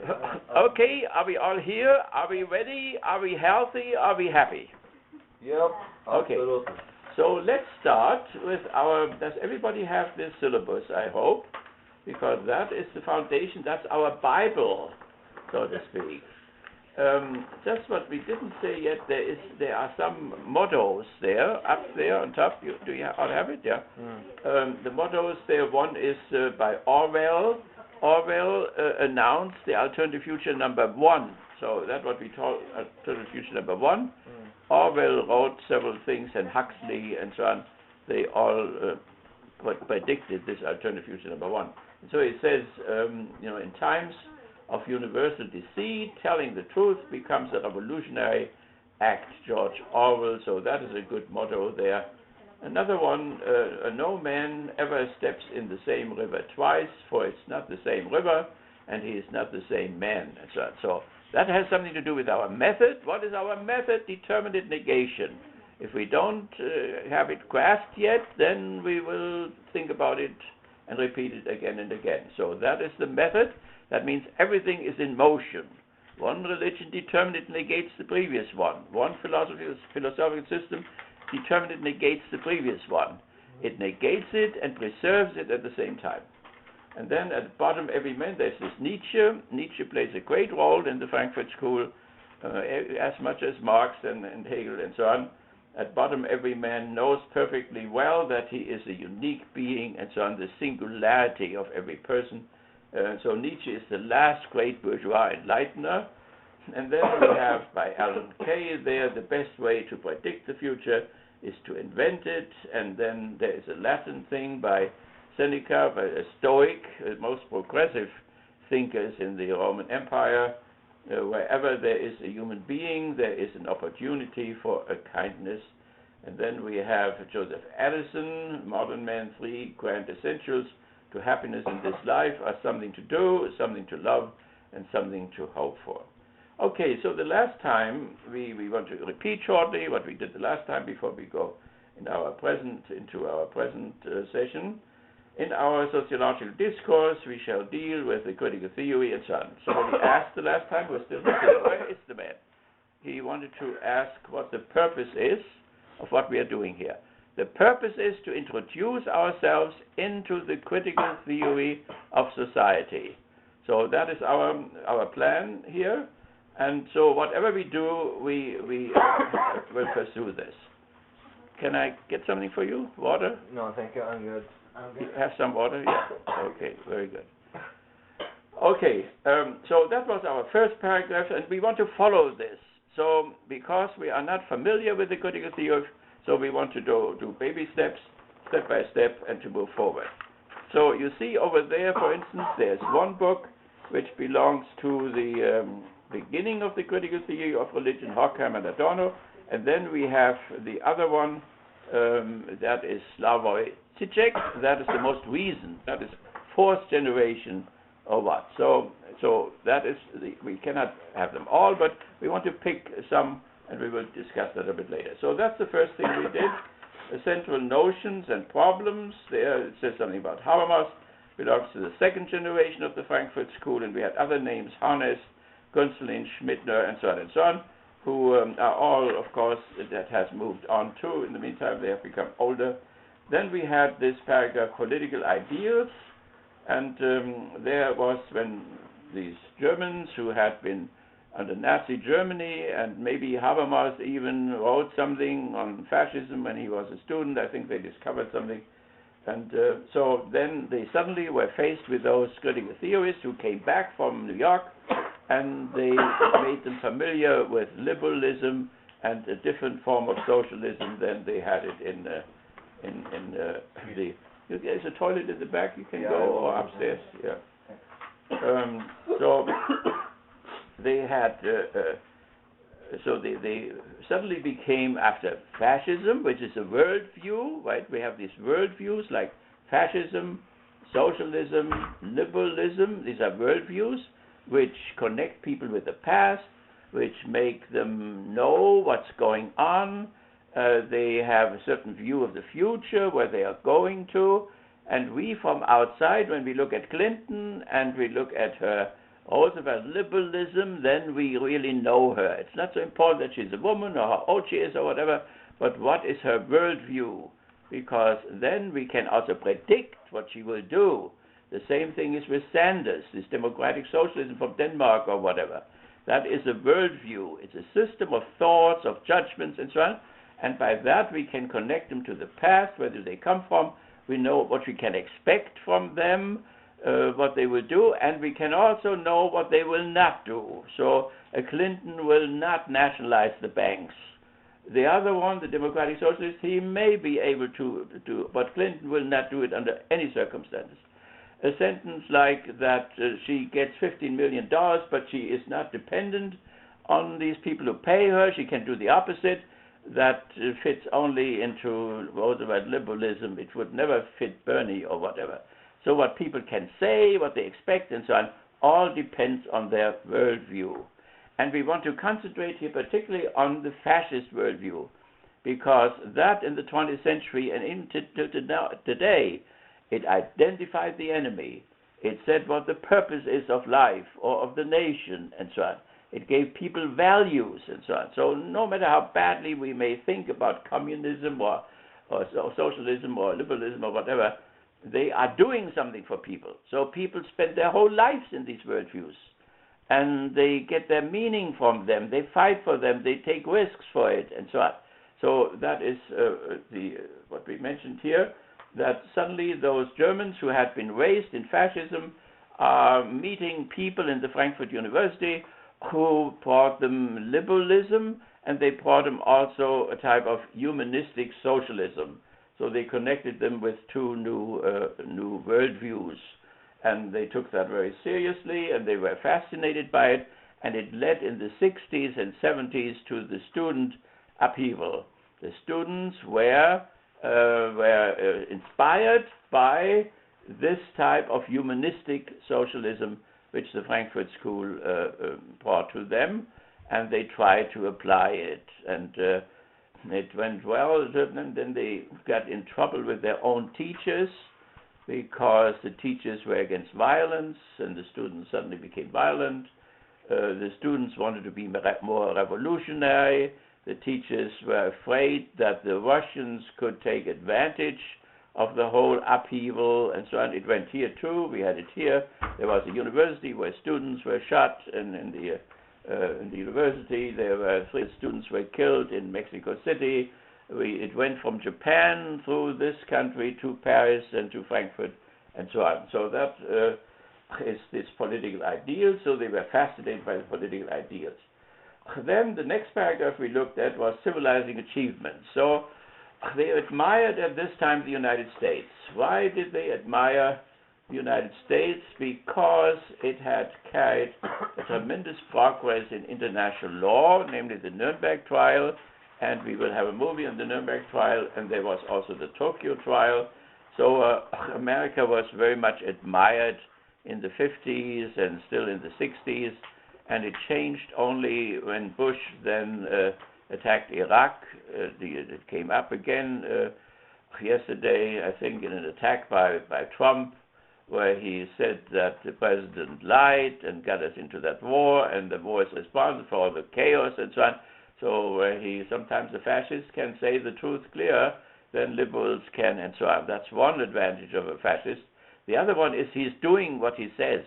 Okay, are we all here? Are we ready? Are we healthy? Are we happy? Yep. Okay. Absolutely. So let's start with our, does everybody have this syllabus, I hope? Because that is the foundation, that's our Bible, so to speak. Just what we didn't say yet, there are some mottos there, up there on top. Do you all have it? Yeah. The mottos there, one is by Orwell. Orwell announced the alternative future number 1. So that's what we call alternative future number 1. Orwell wrote several things, and Huxley and so on. They all predicted this alternative future number 1. And so it says, in times of universal deceit, telling the truth becomes a revolutionary act, George Orwell. So that is a good motto there. Another one, no man ever steps in the same river twice, for it's not the same river, and he is not the same man. And so on. So that has something to do with our method. What is our method? Determinate negation. If we don't have it grasped yet, then we will think about it and repeat it again and again. So that is the method. That means everything is in motion. One religion determinate negates the previous one. One philosophical system determinate negates the previous one. It negates it and preserves it at the same time. And then at the bottom, every man, there's this Nietzsche. Nietzsche plays a great role in the Frankfurt School, as much as Marx and Hegel and so on. At bottom, every man knows perfectly well that he is a unique being and so on, the singularity of every person. So Nietzsche is the last great bourgeois enlightener. And then we have by Alan Kay there, the best way to predict the future is to invent it. And then there is a Latin thing by Seneca, by a Stoic, most progressive thinkers in the Roman Empire. Wherever there is a human being, there is an opportunity for a kindness. And then we have Joseph Addison, Modern Man, 3 grand essentials to happiness in this life are something to do, something to love, and something to hope for. Okay, so the last time, we want to repeat shortly what we did the last time before we go into our present session. In our sociological discourse, we shall deal with the critical theory and so on. Somebody asked the last time, we're still listening. Where is the man? He wanted to ask what the purpose is of what we are doing here. The purpose is to introduce ourselves into the critical theory of society. So that is our plan here. And so whatever we do, we will pursue this. Can I get something for you? Water? No, thank you. I'm good. You have some water? Yeah. Okay, very good. Okay, so that was our first paragraph, and we want to follow this. So because we are not familiar with the critical theory, so we want to do baby steps, step by step, and to move forward. So you see over there, for instance, there's one book which belongs to the beginning of the critical theory of religion, Horkheimer and Adorno, and then we have the other one, that is Slavoj Žižek. That is the most recent, that is 4th generation or what. So that is, we cannot have them all, but we want to pick some, and we will discuss that a bit later. So that's the first thing we did. Central notions and problems. There it says something about Habermas, belongs to the 2nd generation of the Frankfurt School, and we had other names, Harness, Gunzelin, Schmidtner, and so on, who are all, of course, that has moved on too. In the meantime, they have become older. Then we had this paragraph, political ideals, and there was when these Germans who had been under Nazi Germany, and maybe Habermas even wrote something on fascism when he was a student. I think they discovered something. And so then they suddenly were faced with those critical theorists who came back from New York, and they made them familiar with liberalism and a different form of socialism than they had it in the. There's a toilet in the back. You can go or upstairs. Yeah. So they had. So they suddenly became, after fascism, which is a worldview, right? We have these worldviews like fascism, socialism, liberalism. These are worldviews which connect people with the past, which make them know what's going on. They have a certain view of the future, where they are going to. And we from outside, when we look at Clinton and we look at her Also about liberalism, then we really know her. It's not so important that she's a woman or how old she is or whatever, but what is her worldview? Because then we can also predict what she will do. The same thing is with Sanders, this democratic socialism from Denmark or whatever. That is a worldview. It's a system of thoughts, of judgments, and so on. And by that we can connect them to the past, where do they come from. We know what we can expect from them, what they will do, and we can also know what they will not do. So a Clinton will not nationalize the banks. The other one, the democratic socialist, he may be able to do, but Clinton will not do it under any circumstances. A sentence like that she gets $15 million, but she is not dependent on these people who pay her. She can do the opposite. That fits only into Roosevelt liberalism. It would never fit Bernie or whatever. So what people can say, what they expect, and so on, all depends on their worldview. And we want to concentrate here particularly on the fascist worldview, because that in the 20th century and into today, it identified the enemy. It said what the purpose is of life or of the nation, and so on. It gave people values, and so on. So no matter how badly we may think about communism or socialism or liberalism or whatever, they are doing something for people. So people spend their whole lives in these worldviews, and they get their meaning from them. They fight for them. They take risks for it, and so on. So that is what we mentioned here, that suddenly those Germans who had been raised in fascism are meeting people in the Frankfurt University who brought them liberalism, and they brought them also a type of humanistic socialism. So they connected them with two new worldviews, and they took that very seriously, and they were fascinated by it, and it led in the 60s and 70s to the student upheaval. The students were inspired by this type of humanistic socialism which the Frankfurt School brought to them, and they tried to apply it. And it went well, and then they got in trouble with their own teachers, because the teachers were against violence, and the students suddenly became violent. The students wanted to be more revolutionary. The teachers were afraid that the Russians could take advantage of the whole upheaval, and so on. It went here too. We had it here. There was a university where students were shot, and in the university there were 3 students were killed in Mexico City. It went from Japan through this country to Paris and to Frankfurt, and so on. So that is this political ideal. So they were fascinated by the political ideals. Then the next paragraph we looked at was civilizing achievement. So they admired at this time the United States. Why did they admire the United States? Because it had carried a tremendous progress in international law, namely the Nuremberg trial, and we will have a movie on the Nuremberg trial, and there was also the Tokyo trial. So America was very much admired in the 50s and still in the 60s, and it changed only when Bush then attacked Iraq. It came up again yesterday, I think, in an attack by Trump, where he said that the president lied and got us into that war, and the war is responsible for all the chaos and so on. So sometimes the fascists can say the truth clearer than liberals can, and so on. That's one advantage of a fascist. The other one is he's doing what he says.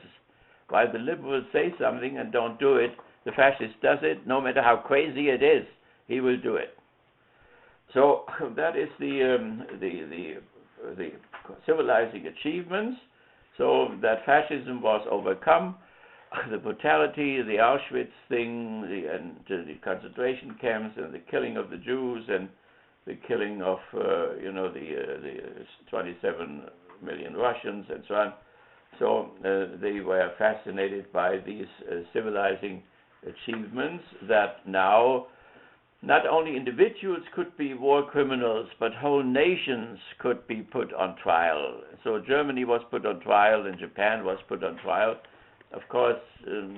While the liberals say something and don't do it, the fascist does it, no matter how crazy it is. He will do it. So that is the civilizing achievements. So that fascism was overcome, the brutality, the Auschwitz thing, the concentration camps, and the killing of the Jews, and the killing of the 27 million Russians, and so on. So they were fascinated by these civilizing achievements, that now not only individuals could be war criminals, but whole nations could be put on trial. So Germany was put on trial, and Japan was put on trial. Of course,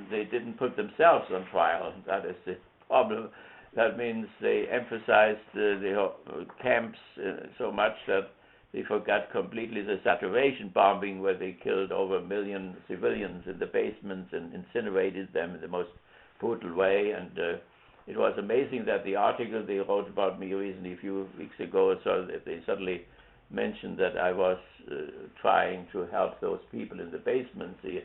they didn't put themselves on trial. That is the problem. That means they emphasized the camps so much that They forgot completely the saturation bombing, where they killed over 1 million civilians in the basements and incinerated them in the most brutal way. And it was amazing that the article they wrote about me recently, a few weeks ago, so that they suddenly mentioned that I was trying to help those people in the basement, the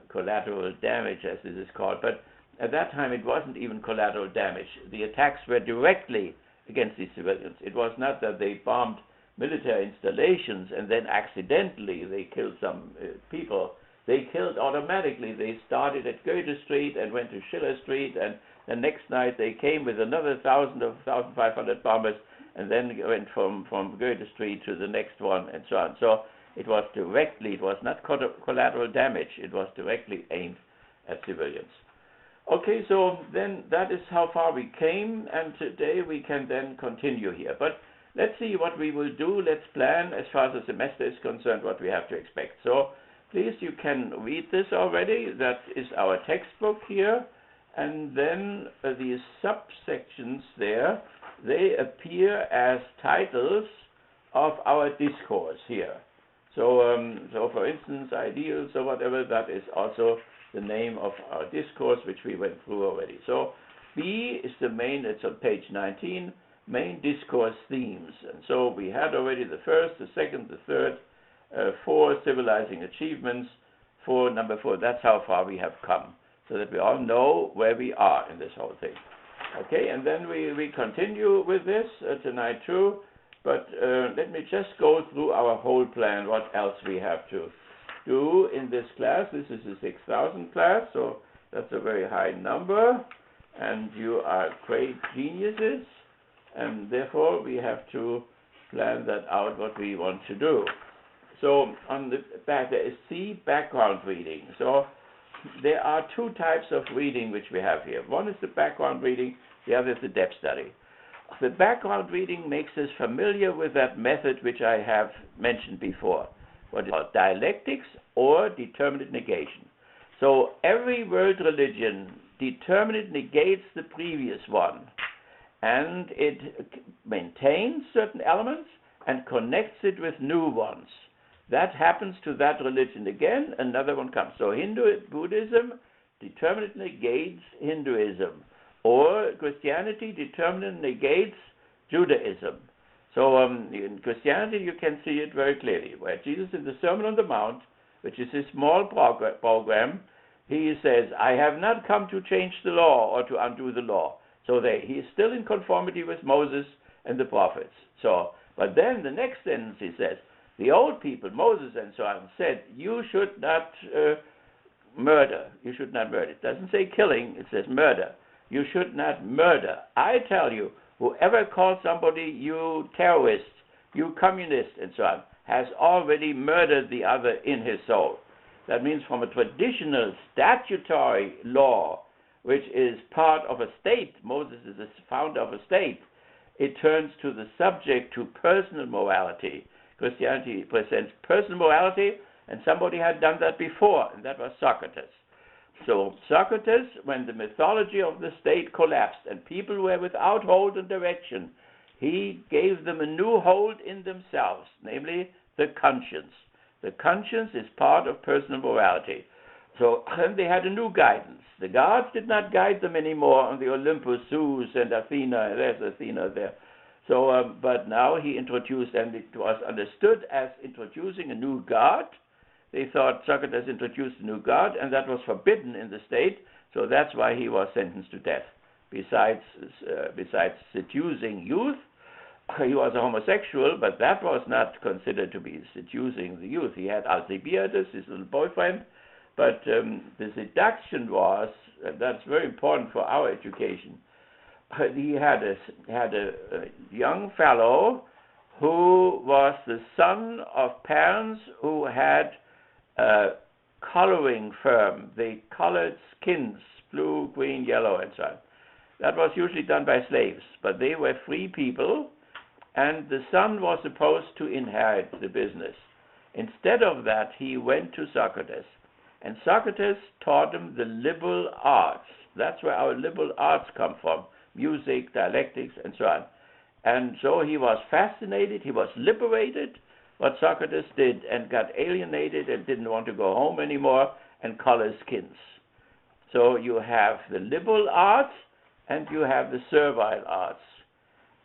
collateral damage, as this is called. But at that time, it wasn't even collateral damage. The attacks were directly against the civilians. It was not that they bombed military installations and then accidentally they killed some people. They killed automatically. They started at Goethe Street and went to Schiller Street, and the next night they came with another 1,000 or 1,500 bombers, and then went from Goethe Street to the next one, and so on. So it was directly, it was not collateral damage, it was directly aimed at civilians. Okay, so then that is how far we came, and today we can then continue here. But let's see what we will do. Let's plan, as far as the semester is concerned, what we have to expect. So please, you can read this already. That is our textbook here. And then these subsections there, they appear as titles of our discourse here. So, for instance, ideals or whatever, that is also the name of our discourse, which we went through already. So B is the main, it's on page 19, main discourse themes. And so we had already the first, the second, the third, 4 civilizing achievements, number 4, that's how far we have come, so that we all know where we are in this whole thing. Okay, and then we continue with this tonight too, but let me just go through our whole plan, what else we have to do in this class. This is a 6,000 class, so that's a very high number, and you are great geniuses, and therefore we have to plan that out, what we want to do. So on the back there is C, background reading. So there are 2 types of reading which we have here. One is the background reading, the other is the depth study. The background reading makes us familiar with that method which I have mentioned before, what is called dialectics or determinate negation. So every world religion, determinate negates the previous one, and it maintains certain elements and connects it with new ones. That happens to that religion again, another one comes. So Buddhism determinate negates Hinduism, or Christianity determinate negates Judaism. So in Christianity you can see it very clearly, where Jesus in the Sermon on the Mount, which is his small program, he says, I have not come to change the law or to undo the law. So he is still in conformity with Moses and the prophets. So, but then the next sentence he says, the old people, Moses and so on, said, you should not murder. You should not murder. It doesn't say killing, it says murder. You should not murder. I tell you, whoever calls somebody you terrorist, you communist, and so on, has already murdered the other in his soul. That means from a traditional statutory law, which is part of a state, Moses is the founder of a state, it turns to the subject to personal morality. Christianity presents personal morality, and somebody had done that before, and that was Socrates. So Socrates, when the mythology of the state collapsed and people were without hold and direction, he gave them a new hold in themselves, namely the conscience. The conscience is part of personal morality. So they had a new guidance. The gods did not guide them anymore on the Olympus, Zeus and Athena. There's Athena there. So, but now he introduced, and it was understood as introducing a new god. They thought Socrates introduced a new god, and that was forbidden in the state, so that's why he was sentenced to death. Besides seducing youth, he was a homosexual, but that was not considered to be seducing the youth. He had Alcibiades, his little boyfriend, but the seduction was, and that's very important for our education, he had a young fellow who was the son of parents who had a coloring firm. They colored skins, blue, green, yellow, and so on. That was usually done by slaves, but they were free people, and the son was supposed to inherit the business. Instead of that, he went to Socrates, and Socrates taught him the liberal arts. That's where our liberal arts come from, music, dialectics, and so on. And so he was fascinated, he was liberated, what Socrates did, and got alienated and didn't want to go home anymore and color skins. So you have the liberal arts and you have the servile arts.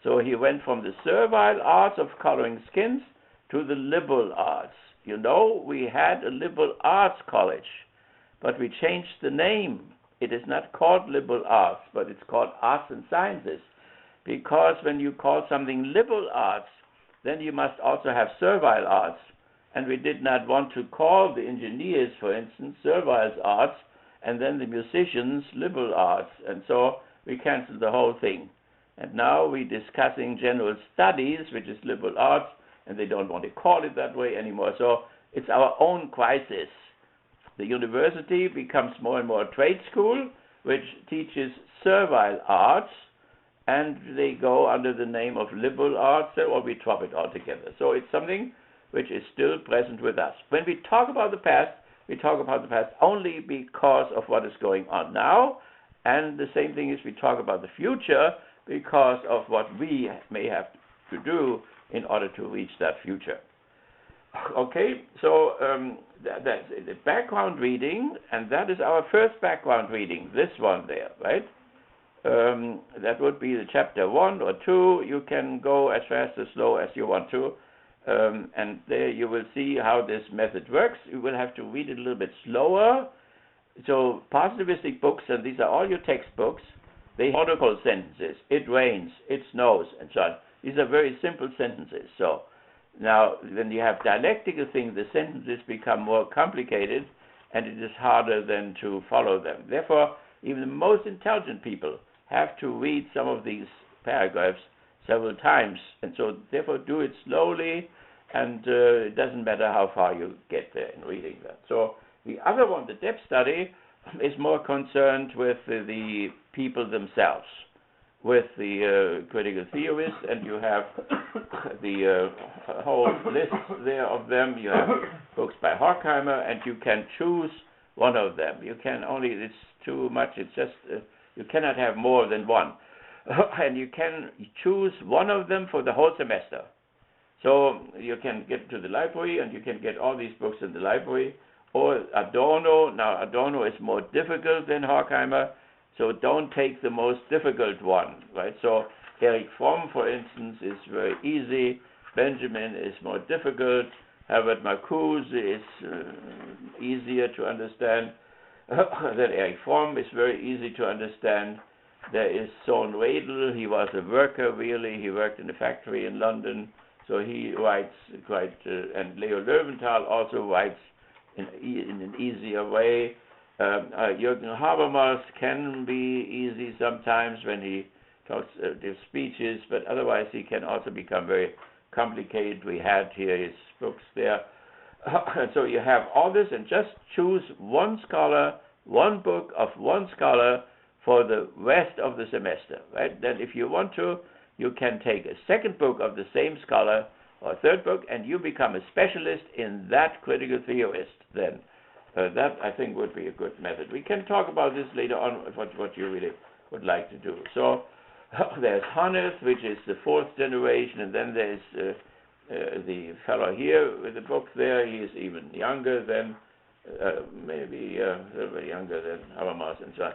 So he went from the servile arts of coloring skins to the liberal arts. You know, we had a liberal arts college, but we changed the name. It is not called liberal arts, but it's called arts and sciences. Because when you call something liberal arts, then you must also have servile arts. And we did not want to call the engineers, for instance, servile arts, and then the musicians liberal arts. And so we canceled the whole thing. And now we're discussing general studies, which is liberal arts, and they don't want to call it that way anymore. So it's our own crisis. The university becomes more and more a trade school, which teaches servile arts, and they go under the name of liberal arts, or we drop it altogether. So it's something which is still present with us. When we talk about the past, we talk about the past only because of what is going on now, and the same thing is we talk about the future because of what we may have to do in order to reach that future. Okay, so that's the background reading, and that is our first background reading, this one there, right? That would be the chapter 1 or 2. You can go as fast or slow as you want to, and there you will see how this method works. You will have to read it a little bit slower. So positivistic books, and these are all your textbooks, they have article sentences. It rains, it snows, and so on. These are very simple sentences. So now, when you have dialectical things, the sentences become more complicated, and it is harder then to follow them. Therefore, even the most intelligent people have to read some of these paragraphs several times, and so therefore do it slowly, and it doesn't matter how far you get there in reading that. So the other one, the depth study, is more concerned with the people themselves, with the critical theorists, and you have the whole list there of them. You have books by Horkheimer, and you can choose one of them. You can only, it's too much, it's just, you cannot have more than one. And you can choose one of them for the whole semester. So you can get to the library, and you can get all these books in the library, or Adorno. Now, Adorno is more difficult than Horkheimer, so don't take the most difficult one, right? So Erich Fromm, for instance, is very easy. Benjamin is more difficult. Herbert Marcuse is easier to understand. Then Erich Fromm is very easy to understand. There is Sohn Wedel. He was a worker, really. He worked in a factory in London, so he writes quite, and Leo Löwenthal also writes in an easier way. Jürgen Habermas can be easy sometimes when he talks, gives speeches, but otherwise he can also become very complicated. We had here his books there. So you have all this, and just choose one scholar, one book of one scholar for the rest of the semester, right? Then if you want to, you can take a second book of the same scholar, or a third book, and you become a specialist in that critical theorist then. That, I think, would be a good method. We can talk about this later on, what you really would like to do. So there's Hannes, which is the fourth generation, and then there's the fellow here with the book there. He is even younger than, maybe a little bit younger than Habermas and so on.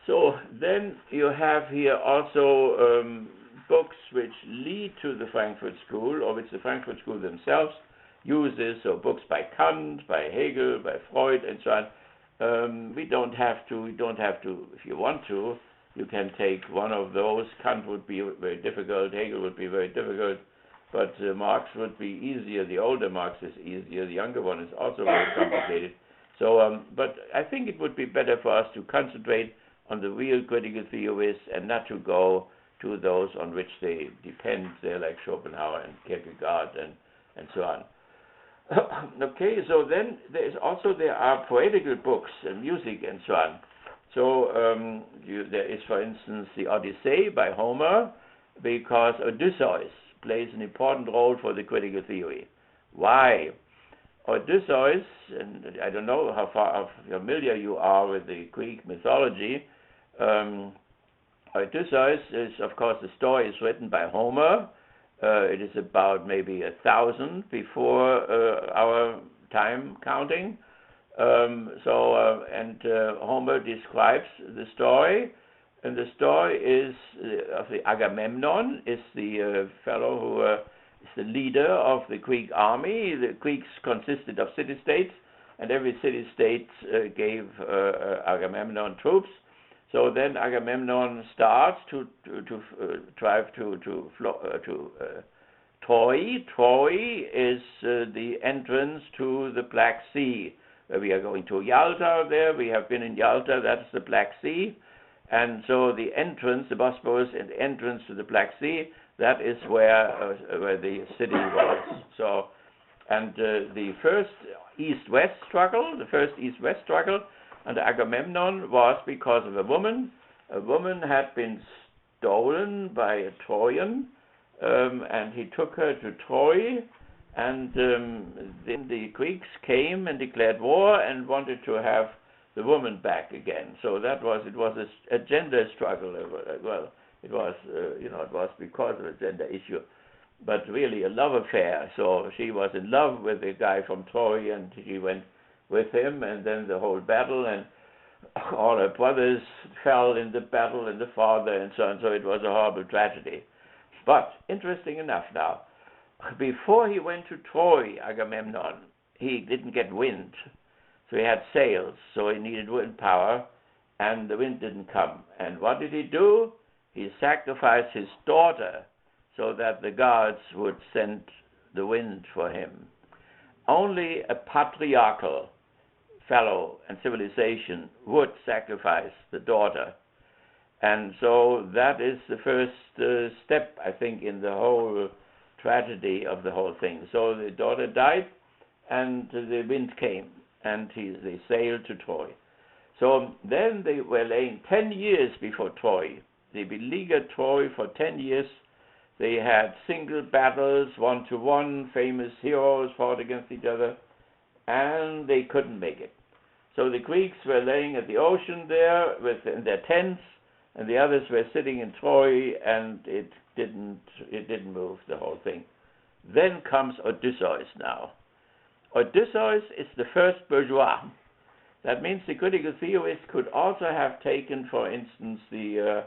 So then you have here also books which lead to the Frankfurt School, or which the Frankfurt School themselves uses, so books by Kant, by Hegel, by Freud, and so on. We don't have to, if you want to, you can take one of those. Kant would be very difficult, Hegel would be very difficult, but Marx would be easier. The older Marx is easier, the younger one is also very complicated. So, but I think it would be better for us to concentrate on the real critical theorists and not to go to those on which they depend, they're like Schopenhauer and Kierkegaard and so on. Okay, so then there are poetical books and music and so on. So there is, for instance, the Odyssey by Homer, because Odysseus plays an important role for the critical theory. Why? Odysseus, and I don't know how familiar you are with the Greek mythology, Odysseus is, of course, the story is written by Homer. It is about maybe 1,000 before our time counting. Homer describes the story, and the story is of the Agamemnon, is the fellow who is the leader of the Greek army. The Greeks consisted of city-states, and every city-state gave Agamemnon troops. So then Agamemnon starts to drive to Troy. Troy is the entrance to the Black Sea. We are going to Yalta there. We have been in Yalta. That's the Black Sea. And so the entrance, the Bosporus, and the entrance to the Black Sea, that is where the city was. So, and the first East-West struggle under Agamemnon was because of a woman. A woman had been stolen by a Trojan, and he took her to Troy, and then the Greeks came and declared war and wanted to have the woman back again. So it was a gender struggle. Well, it was because of a gender issue, but really a love affair. So she was in love with the guy from Troy, and she went with him, and then the whole battle, and all her brothers fell in the battle, and the father, and so on. So it was a horrible tragedy. But interesting enough now, before he went to Troy, Agamemnon, he didn't get wind. So he had sails, so he needed wind power, and the wind didn't come. And what did he do? He sacrificed his daughter so that the gods would send the wind for him. Only a patriarchal fellow and civilization would sacrifice the daughter. And so that is the first step, I think, in the whole tragedy of the whole thing. So the daughter died, and the wind came, and they sailed to Troy. So then they were laying 10 years before Troy. They beleaguered Troy for 10 years. They had single battles, 1-to-1, famous heroes fought against each other, and they couldn't make it. So the Greeks were laying at the ocean there in their tents, and the others were sitting in Troy, and it didn't move, the whole thing. Then comes Odysseus now. Odysseus is the first bourgeois. That means the critical theorist could also have taken, for instance, the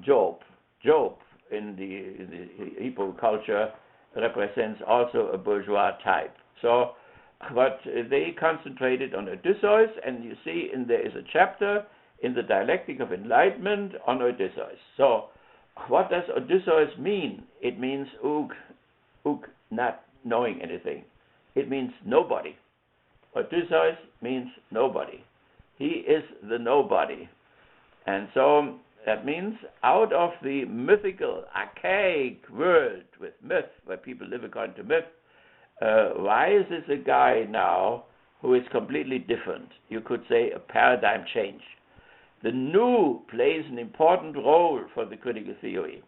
Job. Job in the Hebrew culture represents also a bourgeois type. So, but they concentrated on Odysseus, and you see there is a chapter in the Dialectic of Enlightenment on Odysseus. So, what does Odysseus mean? It means uk, not knowing anything. It means nobody. Odysseus means nobody. He is the nobody. And so that means out of the mythical, archaic world with myth, where people live according to myth, rises a guy now who is completely different. You could say a paradigm change. The new plays an important role for the critical theory.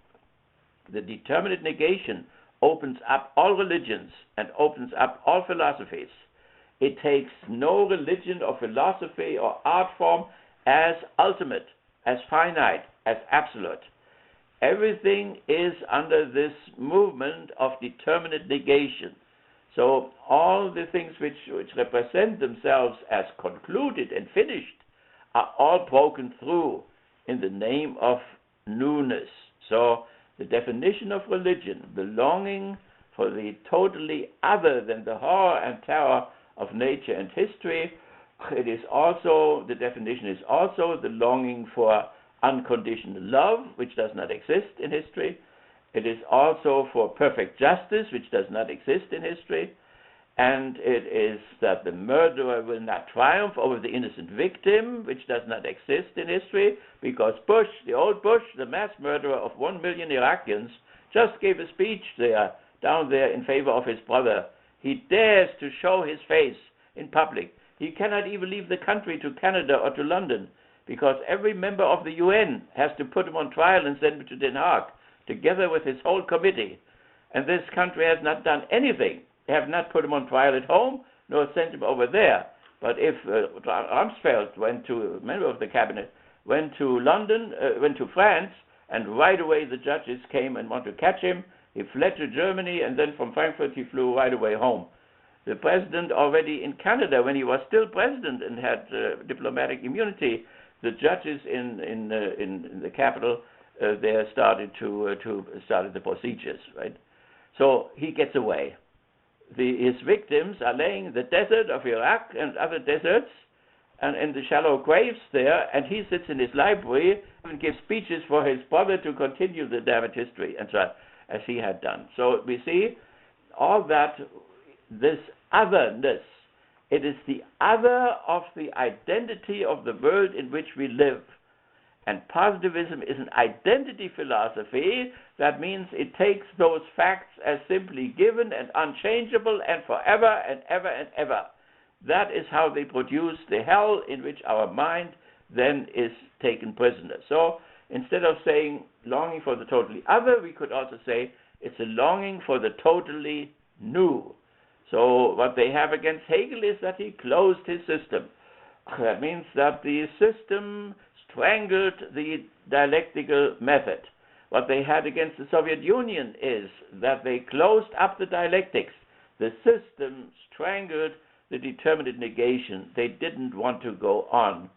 The determinate negation opens up all religions and opens up all philosophies. It takes no religion or philosophy or art form as ultimate, as finite, as absolute. Everything is under this movement of determinate negation. So all the things which represent themselves as concluded and finished are all broken through in the name of newness. So the definition of religion, belonging for the totally other than the horror and terror of nature and history, the definition is also the longing for unconditional love, which does not exist in history. It is also for perfect justice, which does not exist in history. And it is that the murderer will not triumph over the innocent victim, which does not exist in history, because Bush, the old Bush, the mass murderer of 1 million Iraqians, just gave a speech down there in favor of his brother. He dares to show his face in public. He cannot even leave the country to Canada or to London, because every member of the UN has to put him on trial and send him to Den Haag, together with his whole committee. And this country has not done anything. They have not put him on trial at home, nor sent him over there. But if Rumsfeld went to a member of the cabinet, went to London, went to France, and right away the judges came and wanted to catch him. He fled to Germany, and then from Frankfurt he flew right away home. The president already in Canada, when he was still president and had diplomatic immunity, the judges in the capital there started the procedures, right? So he gets away. His victims are laying in the desert of Iraq and other deserts, and in the shallow graves there, and he sits in his library and gives speeches for his brother to continue the damaged history, and so on, as he had done. So we see all that, this otherness, it is the other of the identity of the world in which we live. And positivism is an identity philosophy. That means it takes those facts as simply given and unchangeable and forever and ever and ever. That is how they produce the hell in which our mind then is taken prisoner. So instead of saying longing for the totally other, we could also say it's a longing for the totally new. So what they have against Hegel is that he closed his system. That means that the system strangled the dialectical method. What they had against the Soviet Union is that they closed up the dialectics. The system strangled the determinate negation. They didn't want to go on.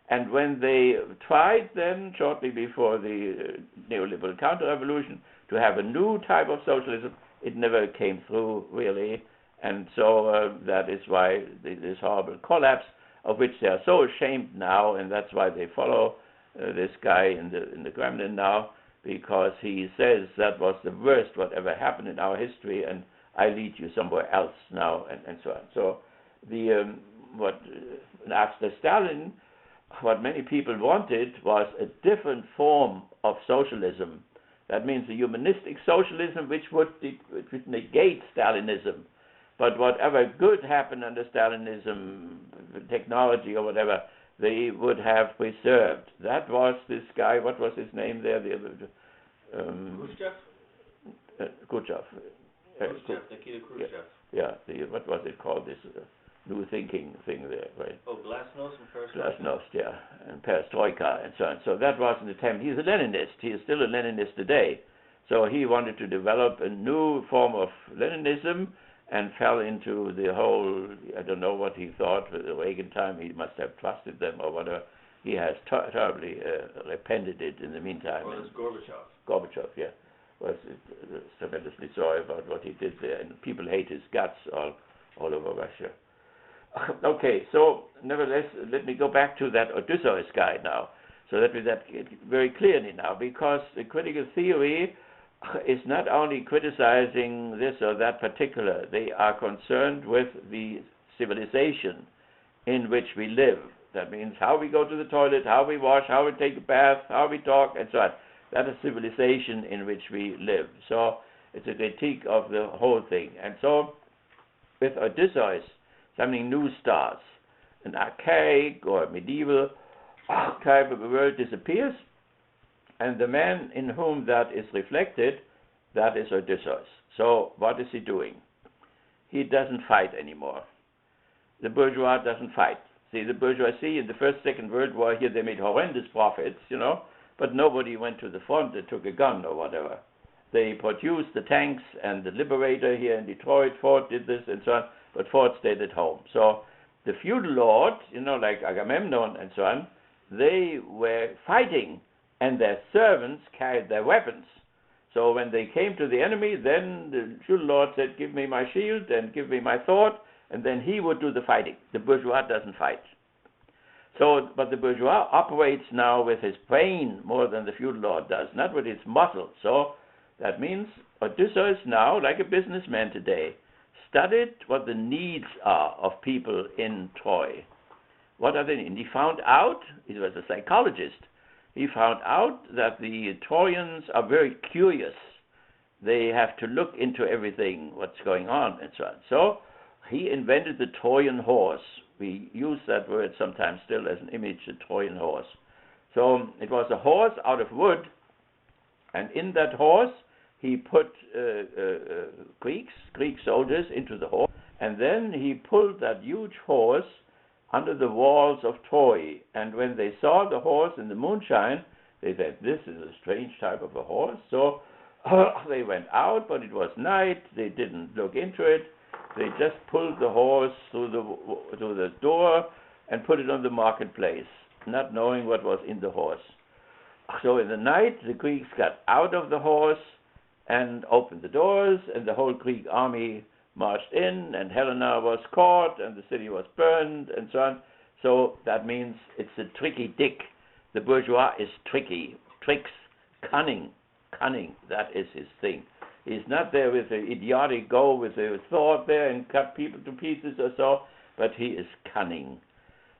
And when they tried then, shortly before the Neoliberal Counter-Revolution, to have a new type of socialism, it never came through, really. And so that is why this horrible collapse, of which they are so ashamed now, and that's why they follow this guy in the Kremlin now, because he says that was the worst whatever happened in our history, and I lead you somewhere else now, and so on. So after Stalin, what many people wanted was a different form of socialism. That means a humanistic socialism which would negate Stalinism. But whatever good happened under Stalinism, technology or whatever, they would have preserved. That was this guy, what was his name there? Khrushchev? Khrushchev. Nikita Khrushchev. Yeah, what was it called, this new thinking thing there, right? Oh, Glasnost and Perestroika. Glasnost, yeah, and Perestroika and so on. So that was an attempt. He's a Leninist. He is still a Leninist today. So he wanted to develop a new form of Leninism and fell into the whole, I don't know what he thought, with the Reagan time, he must have trusted them or whatever. He has terribly repented it in the meantime. Well, it's Gorbachev. Gorbachev, yeah. Was tremendously sorry about what he did there, and people hate his guts all over Russia. Okay, so nevertheless, let me go back to that Odysseus guy now, so that we get very clearly now, because the critical theory is not only criticizing this or that particular, they are concerned with the civilization in which we live. That means how we go to the toilet, how we wash, how we take a bath, how we talk, and so on. That is civilization in which we live. So it's a critique of the whole thing. And so with Odysseus, something new starts. An archaic or medieval type of a world disappears, and the man in whom that is reflected, that is Odysseus. So what is he doing? He doesn't fight anymore. The bourgeois doesn't fight. See, the bourgeoisie in the First, Second World War, here they made horrendous profits, but nobody went to the front and took a gun or whatever. They produced the tanks, and the Liberator here in Detroit, Ford did this and so on, but Ford stayed at home. So the feudal lords, like Agamemnon and so on, they were fighting, and their servants carried their weapons. So when they came to the enemy, then the feudal lord said, give me my shield and give me my sword, and then he would do the fighting. The bourgeois doesn't fight. So, but the bourgeois operates now with his brain more than the feudal lord does, not with his muscle. So that means Odysseus now, like a businessman today, studied what the needs are of people in Troy. What are they? And he found out, he was a psychologist, he found out that the Trojans are very curious. They have to look into everything, what's going on, and so on. So he invented the Trojan horse. We use that word sometimes still as an image, the Trojan horse. So it was a horse out of wood, and in that horse he put Greek soldiers into the horse, and then he pulled that huge horse under the walls of Troy. And when they saw the horse in the moonshine, they said, this is a strange type of a horse. So they went out, but it was night. They didn't look into it. They just pulled the horse through the door and put it on the marketplace, not knowing what was in the horse. So in the night, the Greeks got out of the horse and opened the doors, and the whole Greek army marched in, and Helena was caught, and the city was burned, and so on. So that means it's a tricky dick. The bourgeois is tricky, tricks, cunning, that is his thing. He's not there with an idiotic go with a thought there and cut people to pieces or so, but he is cunning.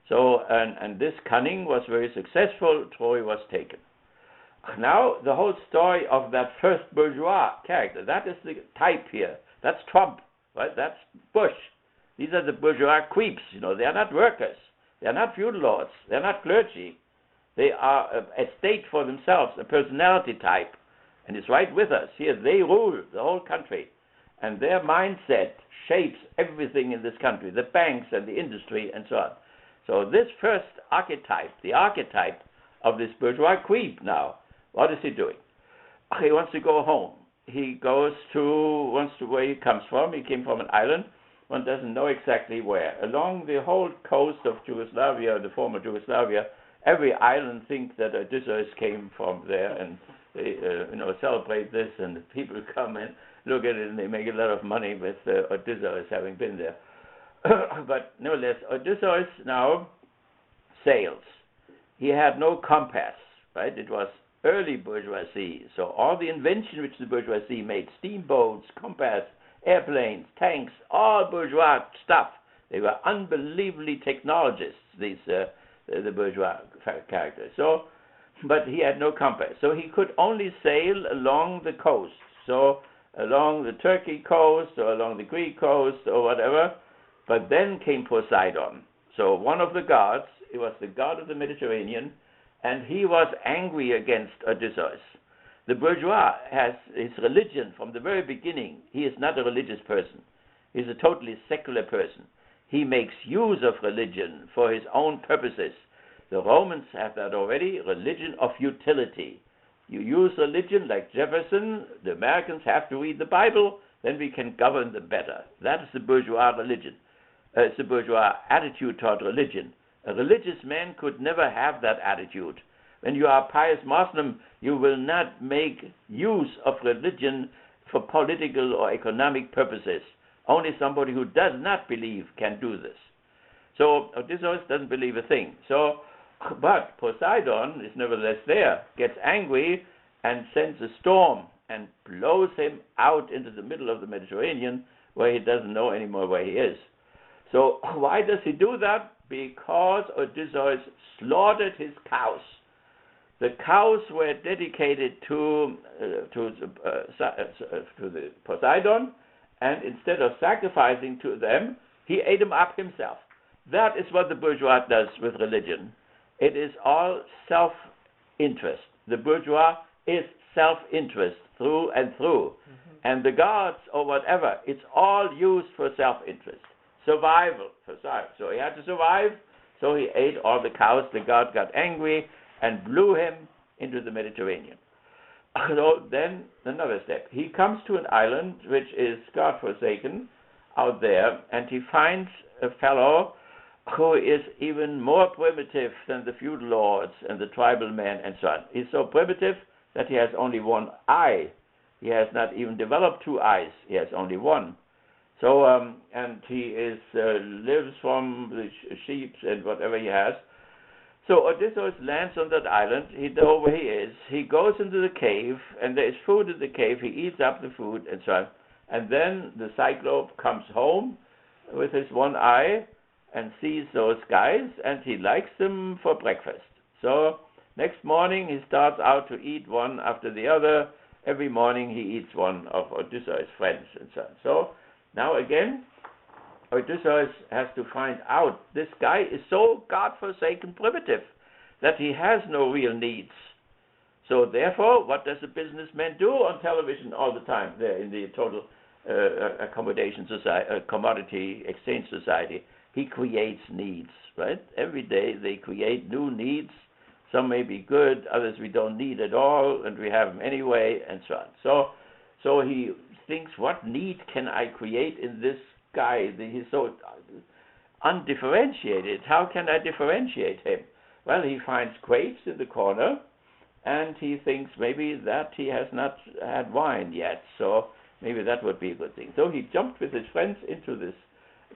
So, and this cunning was very successful. Troy was taken. Now, the whole story of that first bourgeois character, that is the type here. That's Trump, right? That's Bush. These are the bourgeois creeps, you know. They are not workers. They are not feudal lords. They are not clergy. They are a state for themselves, a personality type. And it's right with us. Here, they rule the whole country. And their mindset shapes everything in this country, the banks and the industry and so on. So this first archetype, the archetype of this bourgeois creep now, what is he doing? He wants to go home. He goes to where he comes from. He came from an island. One doesn't know exactly where. Along the whole coast of Yugoslavia, the former Yugoslavia, every island thinks that Odysseus came from there, and they celebrate this, and people come and look at it, and they make a lot of money with Odysseus having been there. But nevertheless, Odysseus now sails. He had no compass, right? It was early bourgeoisie. So all the invention which the bourgeoisie made, steamboats, compass, airplanes, tanks, all bourgeois stuff. They were unbelievably technologists, these the bourgeois characters. So, but he had no compass. So he could only sail along the coast. So along the Turkey coast or along the Greek coast or whatever. But then came Poseidon. So one of the gods, he was the god of the Mediterranean, and he was angry against Odysseus. The bourgeois has his religion from the very beginning. He is not a religious person. He's a totally secular person. He makes use of religion for his own purposes. The Romans have that already, religion of utility. You use religion like Jefferson. The Americans have to read the Bible, then we can govern them better. That is the bourgeois religion. It's the bourgeois attitude toward religion. A religious man could never have that attitude. When you are a pious Muslim, you will not make use of religion for political or economic purposes. Only somebody who does not believe can do this. So Odysseus doesn't believe a thing. So, but Poseidon is nevertheless there, gets angry and sends a storm and blows him out into the middle of the Mediterranean where he doesn't know anymore where he is. So why does he do that? Because Odysseus slaughtered his cows. The cows were dedicated to the Poseidon, and instead of sacrificing to them, he ate them up himself. That is what the bourgeois does with religion. It is all self-interest. The bourgeois is self-interest through and through. Mm-hmm. And the gods or whatever, it's all used for self-interest. Survival. So he had to survive, so he ate all the cows. The god got angry and blew him into the Mediterranean. So then another step. He comes to an island which is God-forsaken out there, and he finds a fellow who is even more primitive than the feudal lords and the tribal men and so on. He's so primitive that he has only one eye. He has not even developed two eyes. He has only one. So, and he lives from the sheep and whatever he has. So Odysseus lands on that island. He knows where he is. He goes into the cave, and there is food in the cave. He eats up the food and so on. And then the Cyclope comes home with his one eye and sees those guys, and he likes them for breakfast. So next morning he starts out to eat one after the other. Every morning he eats one of Odysseus' friends and so on. So now again, Odysseus has to find out this guy is so God-forsaken primitive that he has no real needs. So therefore, what does a businessman do on television all the time there in the total accommodation society, commodity exchange society? he creates needs, right? Every day they create new needs. Some may be good, others we don't need at all, and we have them anyway, and so on. So he thinks, what need can I create in this guy? He's so undifferentiated. How can I differentiate him? Well, he finds grapes in the corner, and he thinks maybe that he has not had wine yet, so maybe that would be a good thing. So he jumped with his friends into this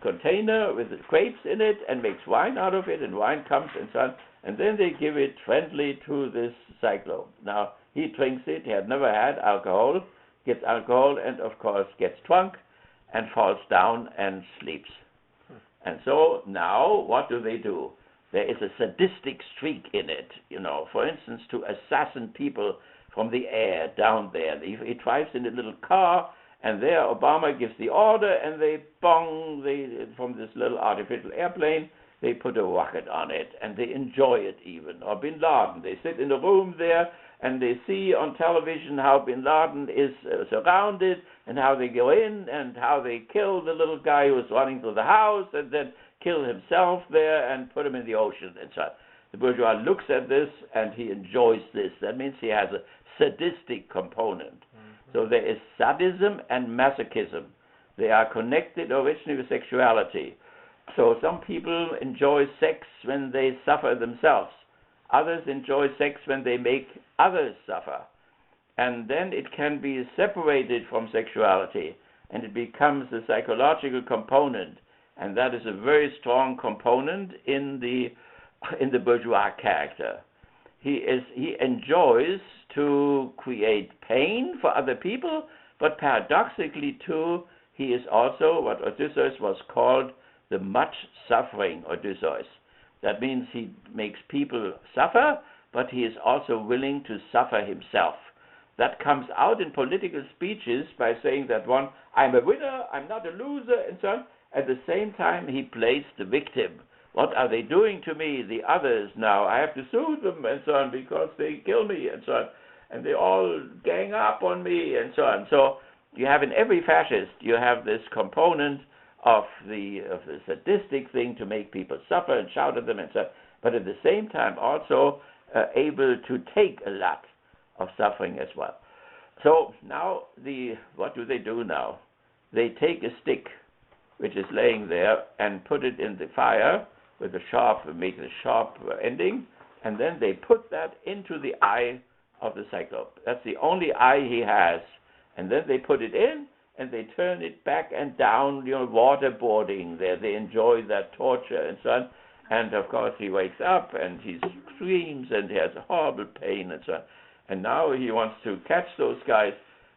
container with the grapes in it and makes wine out of it, and wine comes and so on, and then they give it friendly to this cyclone. Now, he drinks it. He had never had alcohol, gets alcohol, and of course gets drunk and falls down and sleeps. And so now what do? There is a sadistic streak in it, for instance, to assassinate people from the air down there. He drives in a little car, and there Obama gives the order, and from this little artificial airplane, they put a rocket on it, and they enjoy it even. Or Bin Laden, they sit in a room there, and they see on television how Bin Laden is surrounded, and how they go in, and how they kill the little guy who's running through the house, and then kill himself there, and put him in the ocean, and so on. The bourgeois looks at this, and he enjoys this. That means he has a sadistic component. So there is sadism and masochism. They are connected originally with sexuality. So some people enjoy sex when they suffer themselves. Others enjoy sex when they make others suffer. And then it can be separated from sexuality, and it becomes a psychological component. And that is a very strong component in the bourgeois character. He enjoys to create pain for other people, but paradoxically too, he is also what Odysseus was called the much-suffering Odysseus. That means he makes people suffer, but he is also willing to suffer himself. That comes out in political speeches by saying that one, I'm a winner, I'm not a loser, and so on. At the same time, he plays the victim. What are they doing to me, the others now? I have to sue them, and so on, because they kill me, and so on. And they all gang up on me, and so on. So you have in every fascist, you have this component of the sadistic thing to make people suffer and shout at them, and so on. But at the same time, also able to take a lot of suffering as well. So now, what do they do now? They take a stick, which is laying there, and put it in the fire with make a sharp ending, and then they put that into the eye of the cyclope. That's the only eye he has. And then they put it in, and they turn it back and down, waterboarding there. They enjoy that torture and so on. And of course he wakes up, and he screams, and he has a horrible pain and so on. And now he wants to catch those guys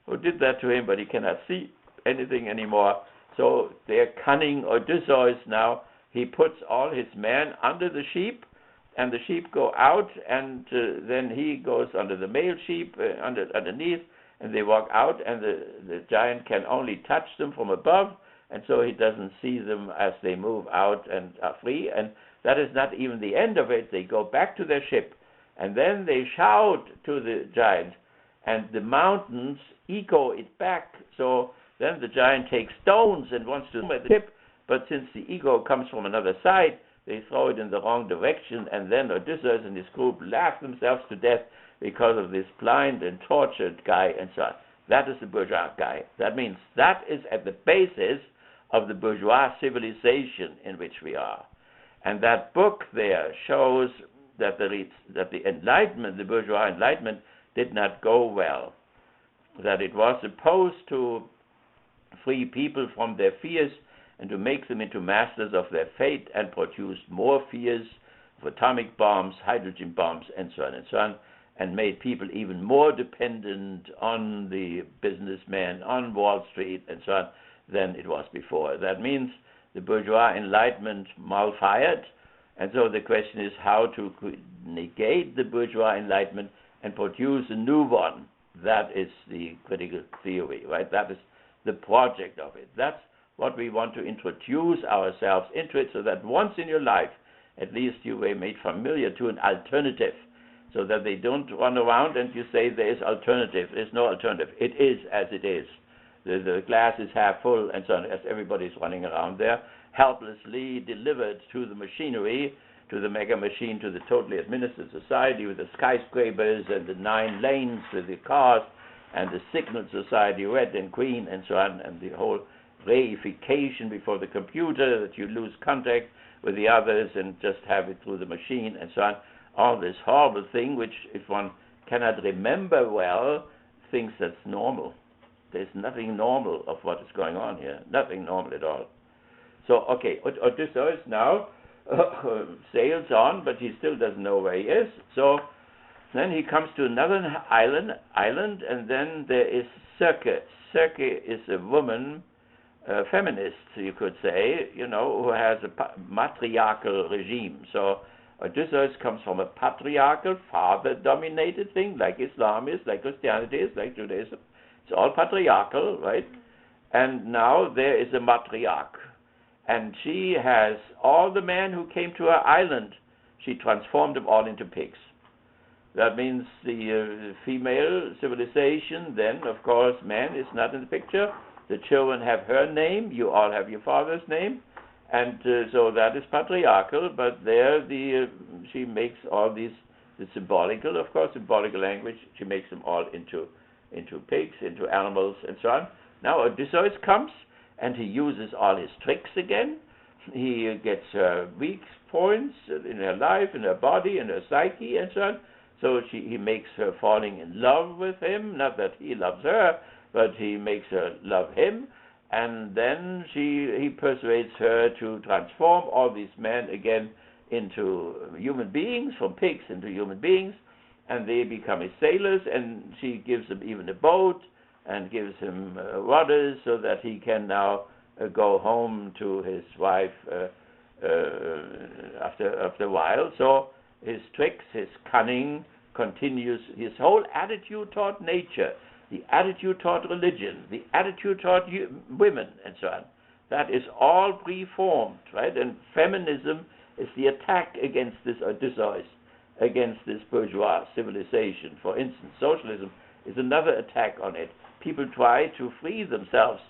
who did that to him, but he cannot see anything anymore. So they're cunning Odysseus now. He puts all his men under the sheep, and the sheep go out, and then he goes under the male sheep underneath, and they walk out, and the giant can only touch them from above, and so he doesn't see them as they move out and are free. And that is not even the end of it. They go back to their ship, and then they shout to the giant, and the mountains echo it back. So then the giant takes stones and wants to swim at the ship, but since the ego comes from another side, they throw it in the wrong direction, and then Odysseus and his group laugh themselves to death because of this blind and tortured guy and so on. That is the bourgeois guy. That means that is at the basis of the bourgeois civilization in which we are. And that book there shows that the Enlightenment, the bourgeois Enlightenment, did not go well. That it was supposed to free people from their fears and to make them into masters of their fate, and produce more fears of atomic bombs, hydrogen bombs, and so on, and made people even more dependent on the businessman, on Wall Street, and so on, than it was before. That means the bourgeois Enlightenment malfired, and so the question is how to negate the bourgeois Enlightenment and produce a new one. That is the critical theory, right? That is the project of it. That's what we want to introduce ourselves into it, so that once in your life, at least you were made familiar to an alternative, so that they don't run around and you say there is alternative. There's no alternative. It is as it is. The glass is half full, and so on, as everybody's running around there. helplessly delivered to the machinery, to the mega machine, to the totally administered society with the skyscrapers and the 9 lanes with the cars and the signal society, red and green and so on, and the whole reification before the computer, that you lose contact with the others and just have it through the machine and so on. All this horrible thing which, if one cannot remember well, thinks that's normal. There's nothing normal of what is going on here. Nothing normal at all. So, okay, Odysseus now sails on, but he still doesn't know where he is. So then he comes to another island, and then there is Circe. Circe is a woman, feminist, you could say, who has a matriarchal regime. So Odysseus comes from a patriarchal, father-dominated thing, like Islam is, like Christianity is, like Judaism. It's all patriarchal, right? And now there is a matriarch. And she has all the men who came to her island, she transformed them all into pigs. That means the female civilization, then, of course, man is not in the picture. The children have her name, you all have your father's name. And so that is patriarchal, but there she makes all these, the symbolical, of course, symbolical language, she makes them all into pigs, into animals, and so on. Now Odysseus comes, and he uses all his tricks again. He gets her weak points in her life, in her body, in her psyche, and so on. So he makes her falling in love with him, not that he loves her, but he makes her love him. And then he persuades her to transform all these men again into human beings, from pigs into human beings, and they become his sailors, and she gives him even a boat and gives him rudders so that he can now go home to his wife after a while. So his tricks, his cunning continues, his whole attitude toward nature, the attitude toward religion, the attitude toward women, and so on. That is all preformed, right? And feminism is the attack against this Odysseus, against this bourgeois civilization. For instance, socialism is another attack on it. People try to free themselves,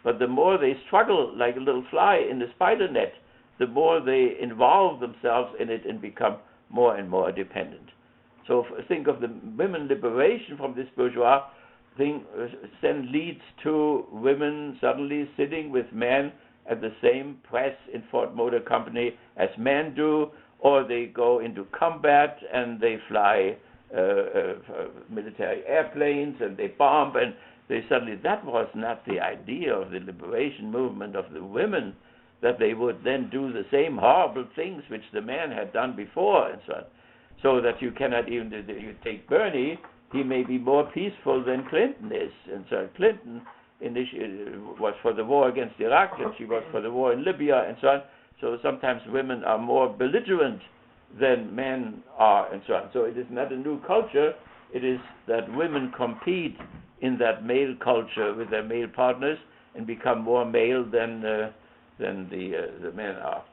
but the more they struggle like a little fly in the spider net, the more they involve themselves in it and become more and more dependent. So think of the women liberation from this bourgeois thing, then leads to women suddenly sitting with men at the same press in Ford Motor Company as men do, or they go into combat and they fly military airplanes and they bomb, and they suddenly, that was not the idea of the liberation movement of the women, that they would then do the same horrible things which the men had done before and so on. So that you cannot even, you take Bernie, he may be more peaceful than Clinton is. And so Clinton was for the war against Iraq, and she was for the war in Libya, and so on. So sometimes women are more belligerent than men are, and so on. So it is not a new culture. It is that women compete in that male culture with their male partners and become more male than the men are.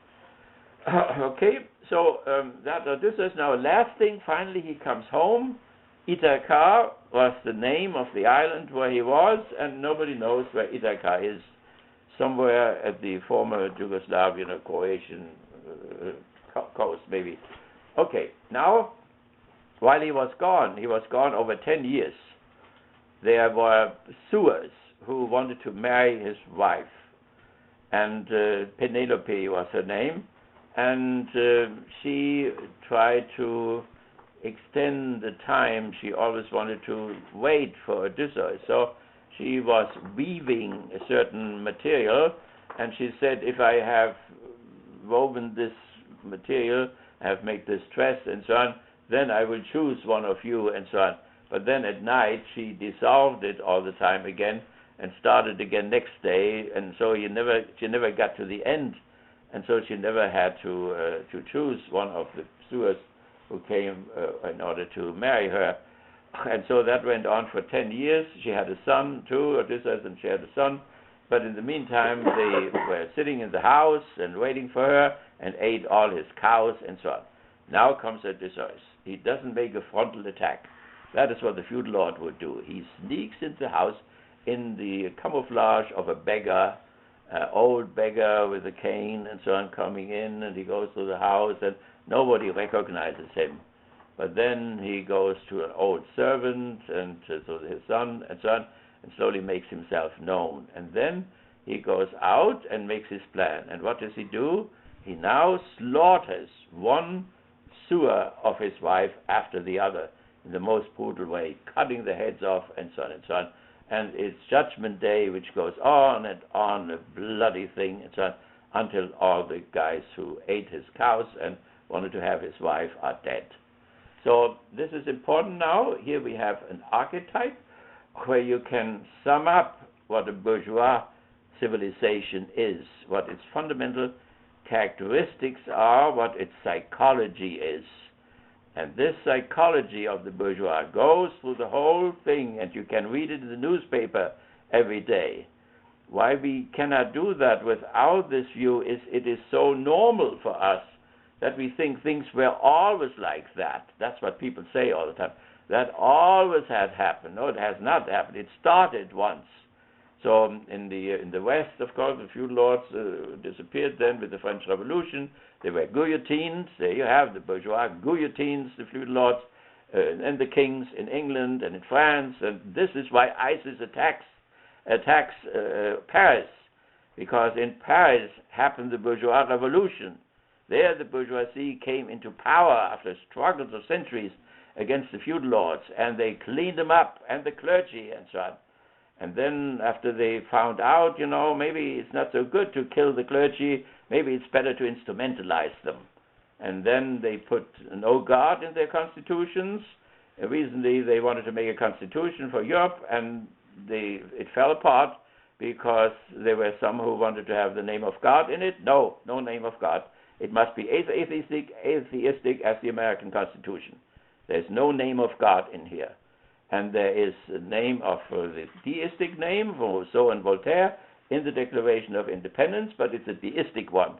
Okay, so that Odysseus. Now, last thing, finally he comes home. Ithaca was the name of the island where he was, and nobody knows where Ithaca is. Somewhere at the former Yugoslavian or Croatian coast, maybe. Okay, now, while he was gone over 10 years. There were suers who wanted to marry his wife, and Penelope was her name, and she tried to extend the time. She always wanted to wait for Odysseus. So she was weaving a certain material, and she said, if I have woven this material, I have made this dress and so on, then I will choose one of you and so on. But then at night she dissolved it all the time again and started again next day, and so she never got to the end, and so she never had to choose one of the suitors who came in order to marry her. And so that went on for 10 years. She had a son too, Odysseus, and she had a son. But in the meantime, they were sitting in the house and waiting for her and ate all his cows and so on. Now comes Odysseus. He doesn't make a frontal attack. That is what the feudal lord would do. He sneaks into the house in the camouflage of a beggar, old beggar with a cane and so on coming in, and he goes to the house and nobody recognizes him. But then he goes to an old servant and to his son and so on, and slowly makes himself known. And then he goes out and makes his plan. And what does he do? He now slaughters one sewer of his wife after the other in the most brutal way, cutting the heads off and so on and so on. And it's Judgment Day, which goes on and on, a bloody thing and so on, until all the guys who ate his cows and wanted to have his wife are dead. So this is important now. Here we have an archetype where you can sum up what a bourgeois civilization is, what its fundamental characteristics are, what its psychology is. And this psychology of the bourgeois goes through the whole thing, and you can read it in the newspaper every day. Why we cannot do that without this view is it is so normal for us that we think things were always like that. That's what people say all the time. That always had happened. No, it has not happened. It started once. So in the West, of course, the feudal lords disappeared then with the French Revolution. They were guillotines. There you have the bourgeois guillotines, the feudal lords, and the kings in England and in France. And this is why ISIS attacks Paris, because in Paris happened the bourgeois revolution. There the bourgeoisie came into power after struggles of centuries against the feudal lords, and they cleaned them up, and the clergy and so on. And then after they found out, maybe it's not so good to kill the clergy, maybe it's better to instrumentalize them. And then they put no God in their constitutions. Recently they wanted to make a constitution for Europe, and it fell apart because there were some who wanted to have the name of God in it. No name of God. It must be atheistic as the American Constitution. There's no name of God in here. And there is a name of the deistic name from Rousseau and Voltaire in the Declaration of Independence, but it's a deistic one.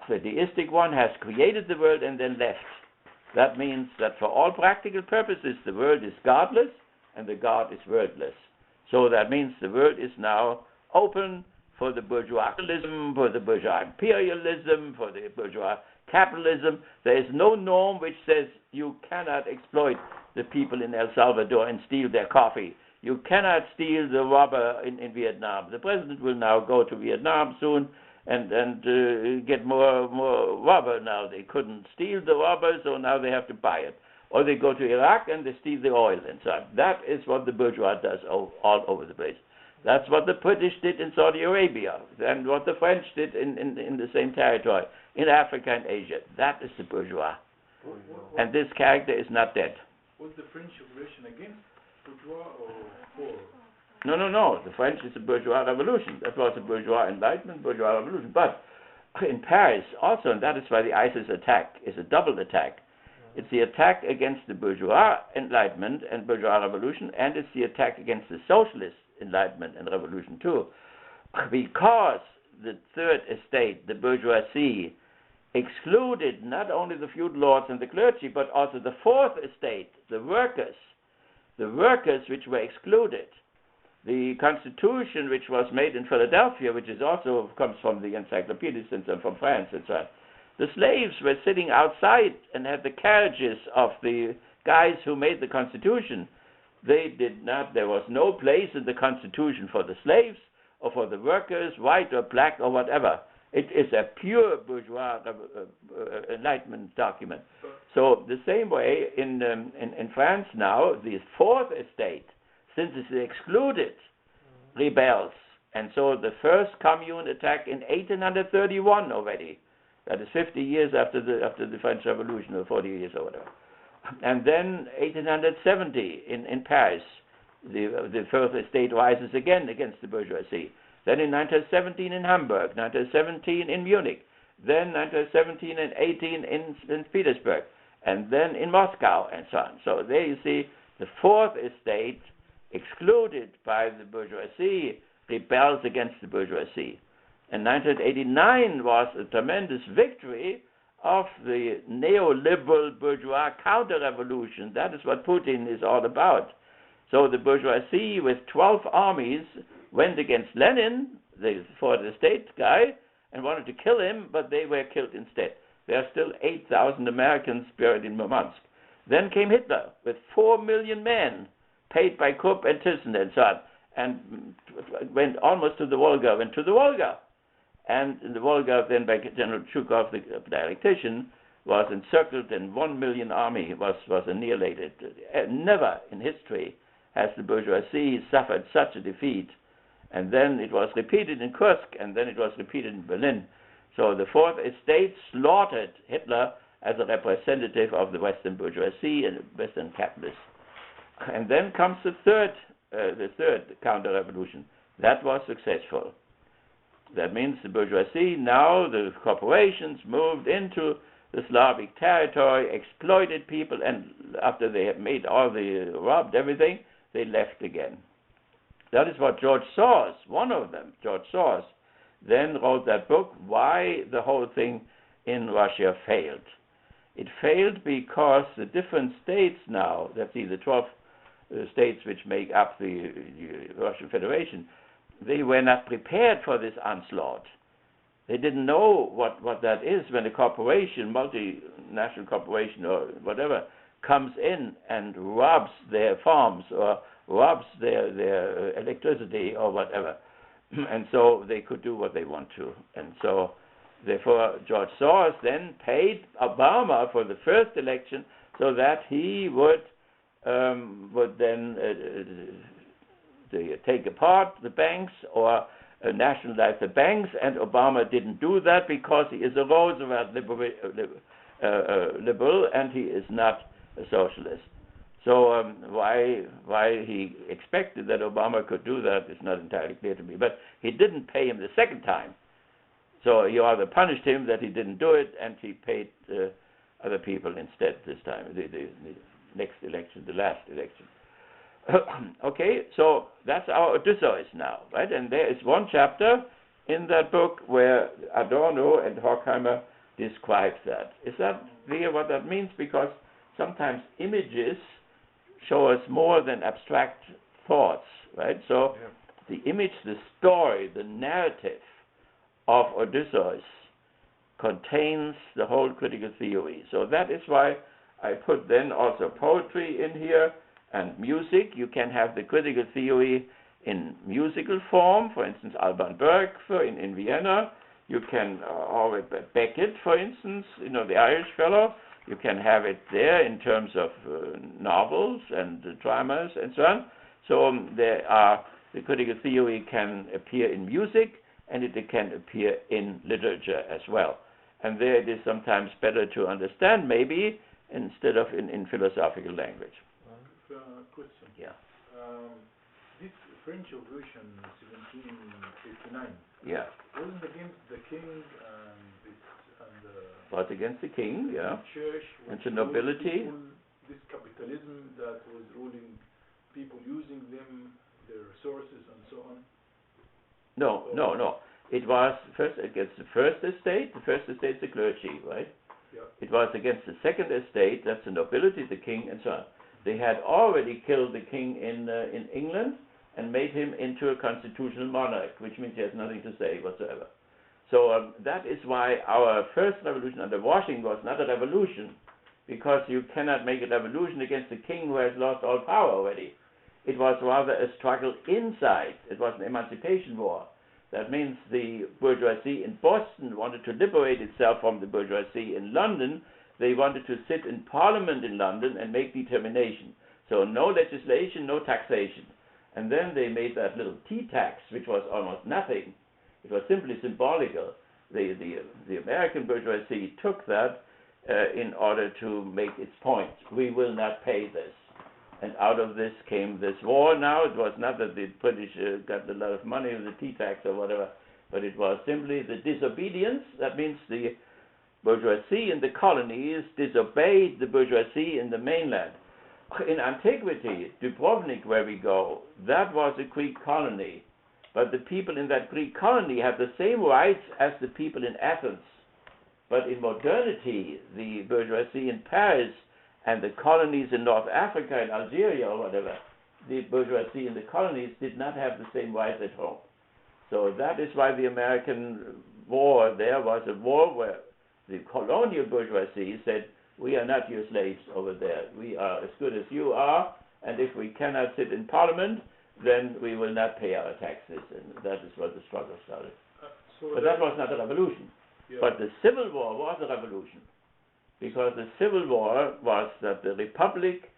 The deistic one has created the world and then left. That means that for all practical purposes, the world is godless and the God is worldless. So that means the world is now open for the bourgeois capitalism, for the bourgeois imperialism, for the bourgeois capitalism. There is no norm which says you cannot exploit the people in El Salvador and steal their coffee. You cannot steal the rubber in Vietnam. The president will now go to Vietnam soon and get more rubber now. They couldn't steal the rubber, so now they have to buy it. Or they go to Iraq and they steal the oil and so on. That is what the bourgeois does all over the place. That's what the British did in Saudi Arabia, and what the French did in the same territory, in Africa and Asia. That is the bourgeois. And this character is not dead. Was the French Revolution against bourgeois or for? No. The French is a bourgeois revolution. That was a bourgeois enlightenment, bourgeois revolution. But in Paris also, and that is why the ISIS attack is a double attack. It's the attack against the bourgeois enlightenment and bourgeois revolution, and it's the attack against the socialist enlightenment and revolution too. Because the third estate, the bourgeoisie, excluded not only the feudal lords and the clergy, but also the fourth estate, the workers which were excluded. The constitution which was made in Philadelphia, which is also comes from the encyclopedias and from France and so on. The slaves were sitting outside and had the carriages of the guys who made the constitution. There was no place in the constitution for the slaves or for the workers, white or black or whatever. It is a pure bourgeois enlightenment document. So the same way in France now, the fourth estate, since it's excluded, rebels. And so the first commune attack in 1831 already. That is 50 years after the French Revolution, or 40 years or whatever. And then 1870 in Paris, the first estate rises again against the bourgeoisie. Then in 1917 in Hamburg, 1917 in Munich, then 1917 and 18 in St. Petersburg, and then in Moscow, and so on. So there you see the fourth estate, excluded by the bourgeoisie, rebels against the bourgeoisie. And 1989 was a tremendous victory of the neoliberal bourgeois counter-revolution. That is what Putin is all about. So the bourgeoisie with 12 armies went against Lenin, the fourth estate guy, and wanted to kill him, but they were killed instead. There are still 8,000 Americans buried in Murmansk. Then came Hitler with 4 million men, paid by Krupp and Thyssen and so on, and went almost to the Volga, And in the Volga, then by General Zhukov, the dialectician, was encircled, and 1 million army was annihilated. Never in history has the bourgeoisie suffered such a defeat. And then it was repeated in Kursk, and then it was repeated in Berlin. So the Fourth Estate slaughtered Hitler as a representative of the Western bourgeoisie and Western capitalists. And then comes the third counter-revolution. That was successful. That means the bourgeoisie, now the corporations moved into the Slavic territory, exploited people, and after they had made robbed everything, they left again. That is what George Soros, one of them, George Soros, then wrote that book, Why the Whole Thing in Russia Failed. It failed because the different states now, that's the 12 states which make up the Russian Federation, they were not prepared for this onslaught. They didn't know what that is when a corporation, multinational corporation or whatever, comes in and robs their farms or robs their electricity or whatever. And so they could do what they want to. And so, therefore, George Soros then paid Obama for the first election so that he would then take apart the banks or nationalize the banks, and Obama didn't do that because he is a Roosevelt liberal and he is not a socialist. So why he expected that Obama could do that is not entirely clear to me. But he didn't pay him the second time. So he rather punished him that he didn't do it, and he paid other people instead this time, the next election, the last election. Okay, so that's our Odysseus now, right? And there is one chapter in that book where Adorno and Horkheimer describe that. Is that clear what that means? Because sometimes images show us more than abstract thoughts, right? So the image, the story, the narrative of Odysseus contains the whole critical theory. So that is why I put then also poetry in here and music. You can have the critical theory in musical form, for instance, Alban Berg in Vienna. You can Beckett, for instance, the Irish fellow. You can have it there in terms of novels and dramas and so on. So the critical theory can appear in music, and it can appear in literature as well. And there it is sometimes better to understand, maybe, instead of in philosophical language. Question. Yeah. This French Revolution, 1789. Yeah. Wasn't against the king Was against the king, yeah. The church, and the nobility. This capitalism that was ruling people, using them, their resources, and so on. No. It was first against the first estate. The first estate is the clergy, right? Yeah. It was against the second estate, that's the nobility, the king, and so on. They had already killed the king in England and made him into a constitutional monarch, which means he has nothing to say whatsoever. So that is why our first revolution under Washington was not a revolution, because you cannot make a revolution against a king who has lost all power already. It was rather a struggle inside. It was an emancipation war. That means the bourgeoisie in Boston wanted to liberate itself from the bourgeoisie in London. They wanted to sit in Parliament in London and make determination. So no legislation, no taxation. And then they made that little tea tax, which was almost nothing. It was simply symbolical. The American bourgeoisie took that in order to make its point. We will not pay this. And out of this came this war now. It was not that the British got a lot of money with the tea tax or whatever, but it was simply the disobedience. That means the bourgeoisie in the colonies disobeyed the bourgeoisie in the mainland. In antiquity, Dubrovnik, where we go, that was a Greek colony. But the people in that Greek colony had the same rights as the people in Athens. But in modernity, the bourgeoisie in Paris and the colonies in North Africa and Algeria or whatever, the bourgeoisie in the colonies did not have the same rights at home. So that is why the American war there was a war where the colonial bourgeoisie said, we are not your slaves over there. We are as good as you are, and if we cannot sit in parliament, then we will not pay our taxes. And that is where the struggle started. But that was not a revolution. Yeah. But the Civil War was a revolution, because the Civil War was that the Republic,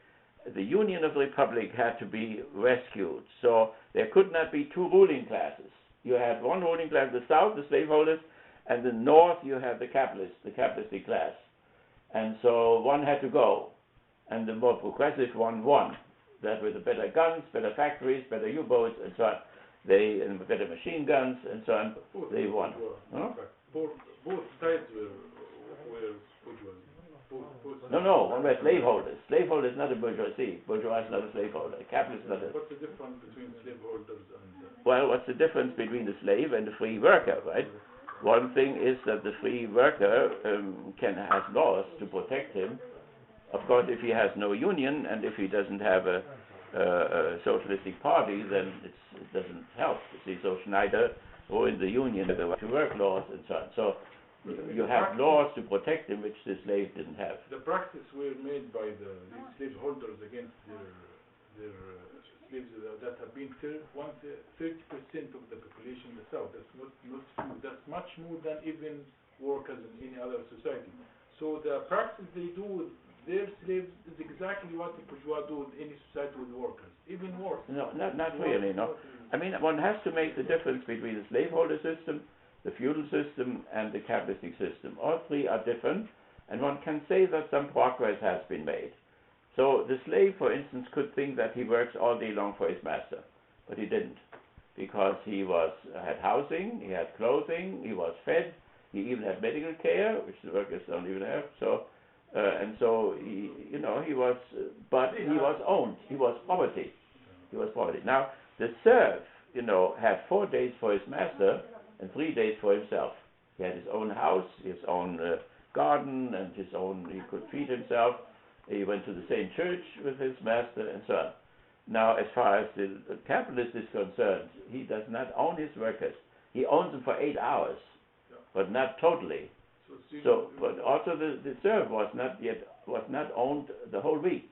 the Union of the Republic, had to be rescued. So there could not be two ruling classes. You had one ruling class, the South, the slaveholders, and the North, you had the capitalists, the capitalistic class. And so one had to go, and the more progressive one won. That with the better guns, better factories, better U-boats, and so on. And better machine guns, and so on. They won. Both sides were bourgeois. No, one were slaveholders. Slaveholder is not a bourgeoisie. Bourgeois is not a slaveholder. A capitalist is not a... What's the difference between slaveholders and... Well, what's the difference between the slave and the free worker, right? One thing is that the free worker has laws to protect him. Of course, if he has no union and if he doesn't have a socialistic party, then it doesn't help. You see, so Schneider ruined the union, the right to work laws and so on. So you have laws to protect him, which the slave didn't have. The practice were made by these slaveholders against their slaves that have been 30% of the population in the South. That's not few. That's much more than even workers in any other society. So the practice they do with their slaves is exactly what the bourgeois do with any society with workers, even worse. No, not really, no. I mean, one has to make the difference between the slaveholder system, the feudal system, and the capitalistic system. All three are different, and one can say that some progress has been made. So the slave, for instance, could think that he works all day long for his master, but he didn't, because he had housing, he had clothing, he was fed, he even had medical care, which the workers don't even have. So, and so he was, but he was owned. He was property. He was property. Now the serf, had 4 days for his master and 3 days for himself. He had his own house, his own garden, and his own. He could feed himself. He went to the same church with his master, and so on. Now, as far as the capitalist is concerned, he does not own his workers. He owns them for 8 hours, but not totally. So, but also the serf was not owned the whole week,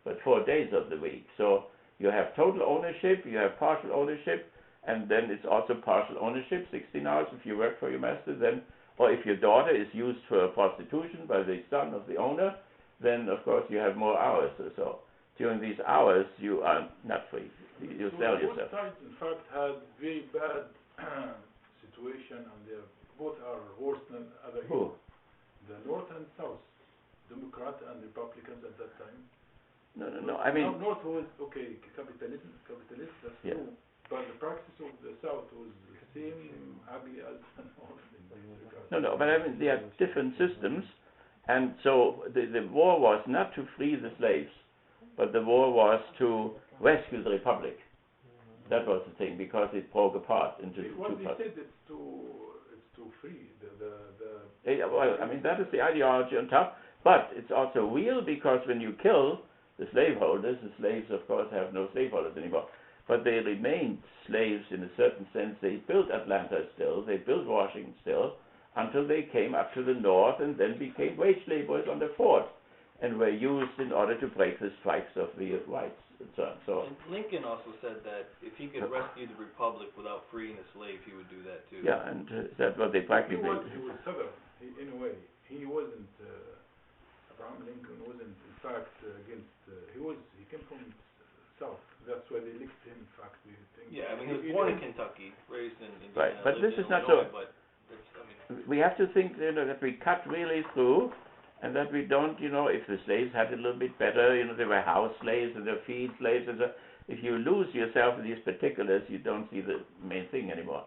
but 4 days of the week. So you have total ownership, you have partial ownership, and then it's also partial ownership, 16 hours if you work for your master, then, or if your daughter is used for prostitution by the son of the owner, then of course you have more hours or so. During these hours, you are not free. You sell yourself. Both sides, in fact, had very bad situation, and they both are worse than other. Who? The North and South, Democrat and Republicans at that time. No. I mean, North was capitalist, that's true. But the practice of the South was the same ugly as the North. No. But I mean, they are different systems, and so the war was not to free the slaves, but the war was to rescue the Republic. That was the thing, because it broke apart into two parts. They said it's too free. Well, I mean, that is the ideology on top, but it's also real, because when you kill the slaveholders, the slaves, of course, have no slaveholders anymore. But they remained slaves in a certain sense. They built Atlanta still, they built Washington still, until they came up to the north and then became wage laborers on the fort, and were used in order to break the strikes of the whites and so on. So and Lincoln also said that if he could rescue the Republic without freeing a slave, he would do that too. yeah, and that's what they practically did. He was Southern, in a way. He wasn't, Abraham Lincoln wasn't, in fact, against, he came from South. That's why they licked him, in fact. Yeah, I mean, he was born in Kentucky, raised in Indiana. Right, but this is not Illinois, so. But We have to think, that we cut really through, and that we don't, if the slaves had it a little bit better, they were house slaves and they were field slaves, and so, if you lose yourself in these particulars, you don't see the main thing anymore.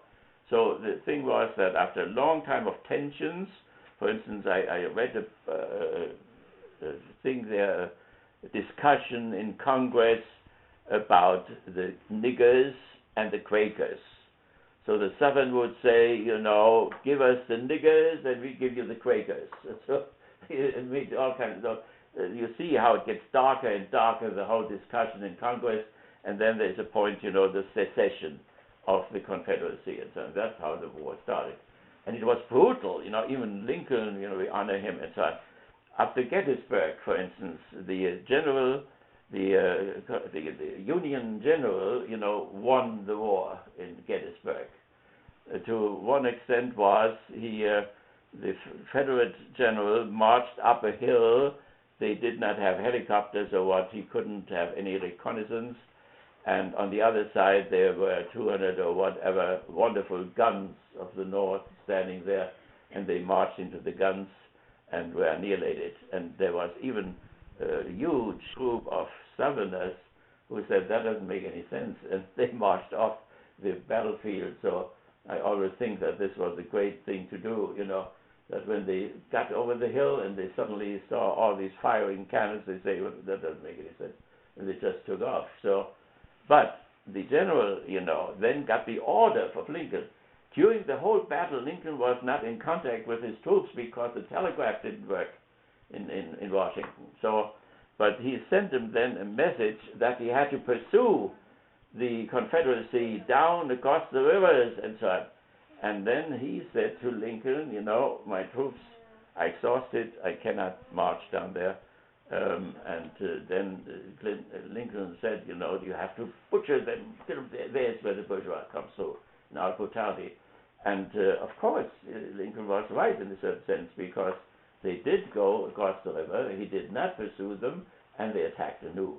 So the thing was that after a long time of tensions, for instance, I read a thing there, a discussion in Congress about the niggers and the Quakers. So the Southern would say, give us the niggers and we give you the Quakers. So it made all kinds of, you see how it gets darker and darker, the whole discussion in Congress, and then there's a point, the secession of the Confederacy, and so that's how the war started. And it was brutal, even Lincoln, we honor him and so on. After Gettysburg, for instance, the general, the Union general, won the war in Gettysburg. To one extent was the Confederate general marched up a hill. They did not have helicopters or what. He couldn't have any reconnaissance. And on the other side, there were 200 or whatever wonderful guns of the North standing there, and they marched into the guns and were annihilated. And there was even a huge group of Southerners who said that doesn't make any sense, and they marched off the battlefield. So I always think that this was a great thing to do, that when they got over the hill and they suddenly saw all these firing cannons, they say, well, that doesn't make any sense, and they just took off. But the general, then got the order from Lincoln. During the whole battle, Lincoln was not in contact with his troops because the telegraph didn't work in Washington. But he sent them then a message that he had to pursue the Confederacy down across the rivers and so on. And then he said to Lincoln, my troops are exhausted, I cannot march down there. Then Lincoln said, you have to butcher them. There's where the bourgeois comes through, in our brutality. And of course, Lincoln was right in a certain sense, because they did go across the river. He did not pursue them, and they attacked anew.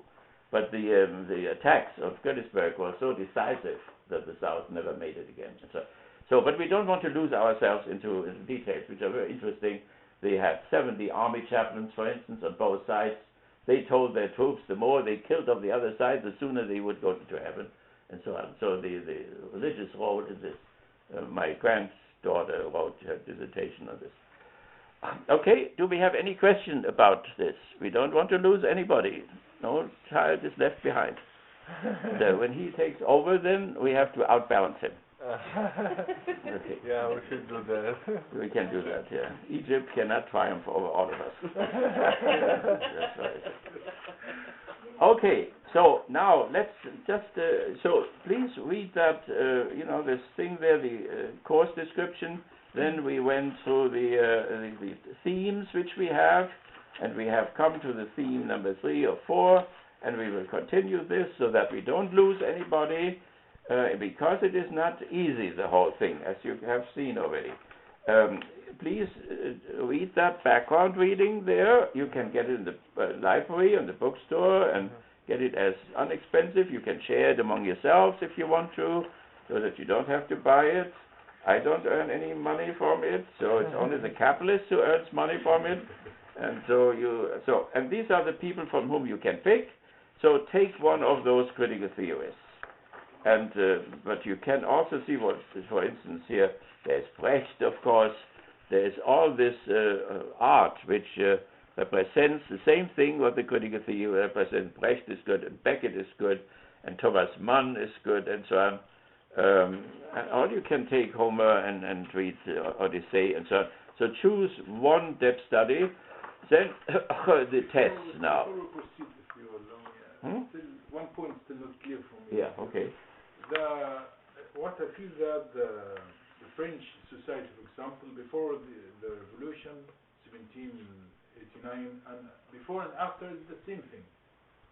But the attacks of Gettysburg were so decisive that the South never made it again. But we don't want to lose ourselves into details, which are very interesting. They had 70 army chaplains, for instance, on both sides. They told their troops the more they killed of the other side, the sooner they would go into heaven, and so on. So the religious role is this. My granddaughter wrote her dissertation on this. Okay, do we have any question about this? We don't want to lose anybody. No child is left behind. So when he takes over, then we have to outbalance him. Okay. Yeah, we should do that. We can do that, yeah. Egypt cannot triumph over all of us. That's right. Okay, so now let's just, so please read that, this thing there, the course description. Then we went through the themes which we have, and we have come to the theme number 3 or 4, and we will continue this so that we don't lose anybody. Because it is not easy, the whole thing, as you have seen already. Please read that background reading there. You can get it in the library and the bookstore and get it as inexpensive. You can share it among yourselves if you want to, so that you don't have to buy it. I don't earn any money from it, so it's only the capitalist who earns money from it. And and these are the people from whom you can pick. So take one of those critical theorists. And but you can also see what, for instance, here there's Brecht, of course. There's all this art which represents the same thing what the critical theory represents. Brecht is good, and Beckett is good, and Thomas Mann is good, and so on. Or you can take Homer and read Odyssey, and so on. So choose one depth study. Then the tests now. Before we proceed, if you allow, still, one point still not clear for me. Yeah. Okay. What I feel that the French society, for example, before the revolution, 1789, and before and after, it's the same thing.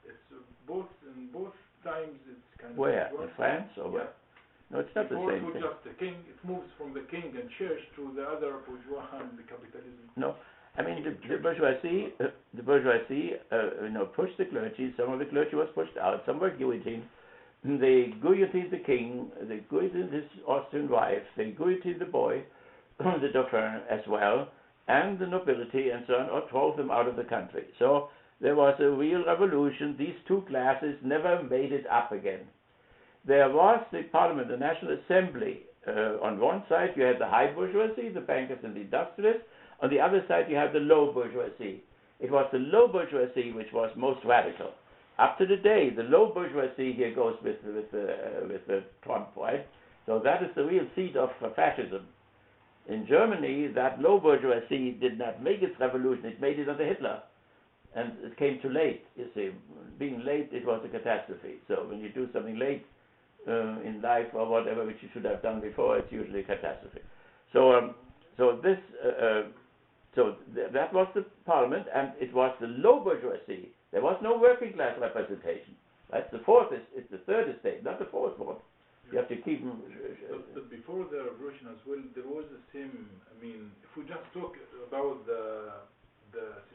It's both times. It's kind where? of In France or where? No, it's not before the same it was thing. just the king. It moves from the king and church to the other bourgeois and the capitalism. No. I mean, the bourgeoisie, pushed the clergy. Some of the clergy was pushed out. Some were guillotined. They guillotined the king. They guillotined his Austrian wife. They guillotined the boy, the Dauphin as well, and the nobility and so on, or drove them out of the country. So there was a real revolution. These two classes never made it up again. There was the parliament, the National Assembly. On one side, you had the high bourgeoisie, the bankers and the industrialists. On the other side, you have the low bourgeoisie. It was the low bourgeoisie which was most radical. Up to today, the low bourgeoisie here goes with the Trump, right? So that is the real seed of fascism. In Germany, that low bourgeoisie did not make its revolution; it made it under Hitler. and it came too late. You see, being late, it was a catastrophe. So when you do something late in life or whatever, which you should have done before, it's usually a catastrophe. So that was the parliament, and it was the low bourgeoisie. There was no working class representation. That's the third estate, not the fourth one. You have to keep them. But before the revolution as well, there was the same. I mean, if we just talk about the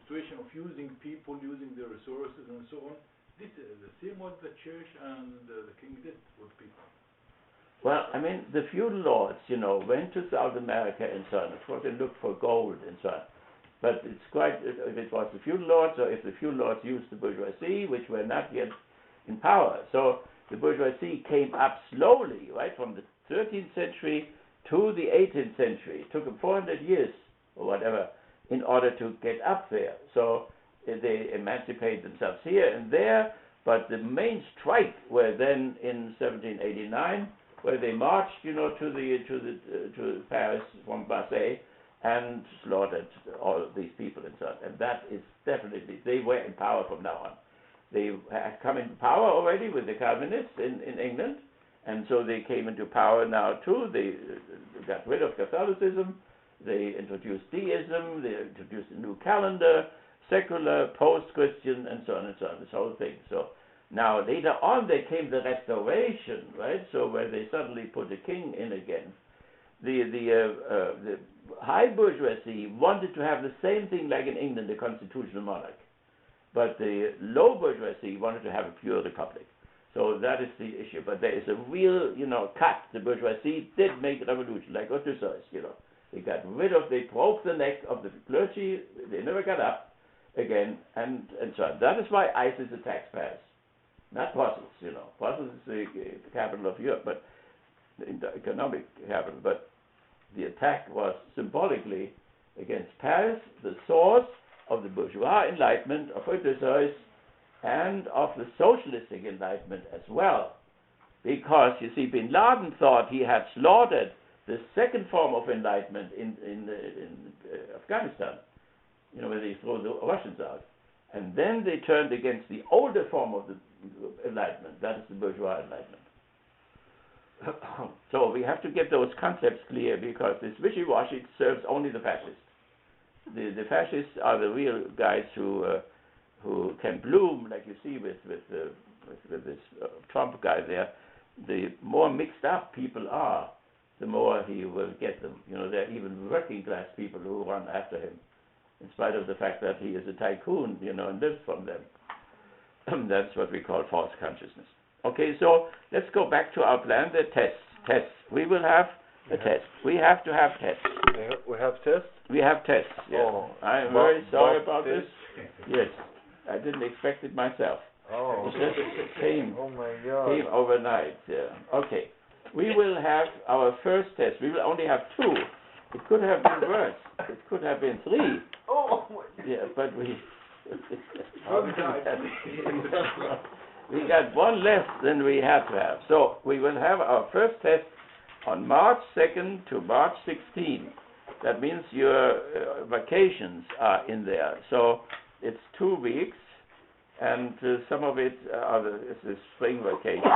situation of using people, using their resources, and so on, this is the same what the church and the king did with people. Well, I mean, the feudal lords, went to South America and so on. Of course, they looked for gold and so on. But it's quite, if it was the feudal lords, or if the feudal lords used the bourgeoisie, which were not yet in power. So the bourgeoisie came up slowly, right, from the 13th century to the 18th century. It took them 400 years or whatever in order to get up there. So they emancipated themselves here and there, but the main strike were then in 1789, where they marched, to Paris from Marseille and slaughtered all of these people and so on. And that is definitely, they were in power from now on. They had come into power already with the Calvinists in England, and so they came into power now too. They got rid of Catholicism, they introduced deism, they introduced a new calendar, secular, post-Christian, and so on and so on, this whole thing. So now later on there came the Restoration, right? So where they suddenly put a king in again. The high bourgeoisie wanted to have the same thing like in England, the constitutional monarch. But the low bourgeoisie wanted to have a pure republic. So that is the issue. But there is a real, cut. The bourgeoisie did make a revolution, like Odyssey, They broke the neck of the clergy. They never got up again, and so on. That is why ISIS attacks Paris. Not Brussels, Brussels is the capital of Europe, but the economic capital. But the attack was symbolically against Paris, the source of the bourgeois enlightenment, of Odyssey, and of the socialistic enlightenment as well. Because, you see, bin Laden thought he had slaughtered the second form of enlightenment in Afghanistan, where they throw the Russians out. And then they turned against the older form of the enlightenment, that is the bourgeois enlightenment. So we have to get those concepts clear, because this wishy-washy serves only the fascists. The fascists are the real guys who can bloom, like you see with this Trump guy there. The more mixed up people are, the more he will get them. There are even working class people who run after him, in spite of the fact that he is a tycoon, and lives from them. That's what we call false consciousness. Okay, so let's go back to our plan, the tests. We will have a test. We have to have tests. We have tests? We have tests, yes. Oh. I'm very sorry about this. Yes, I didn't expect it myself. Oh. It just came overnight. Yeah. Okay. We will have our first test. We will only have 2. It could have been worse. It could have been 3. Oh my God. Yeah, but we we got one less than we had to have. So we will have our first test on March 2nd to March 16th. That means your vacations are in there. So it's 2 weeks, and some of it is the spring vacation.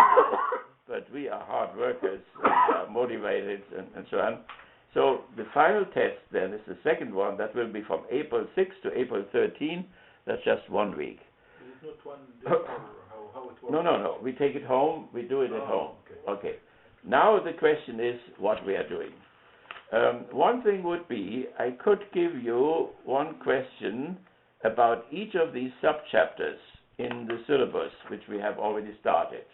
But we are hard workers, and motivated, and so on. So the final test then is the second one. That will be from April 6th to April 13th. That's just 1 week. Is it not one day or how it works? No. We take it home. We do it at home. Okay. Now the question is what we are doing. One thing would be, I could give you one question about each of these sub-chapters in the syllabus, which we have already started.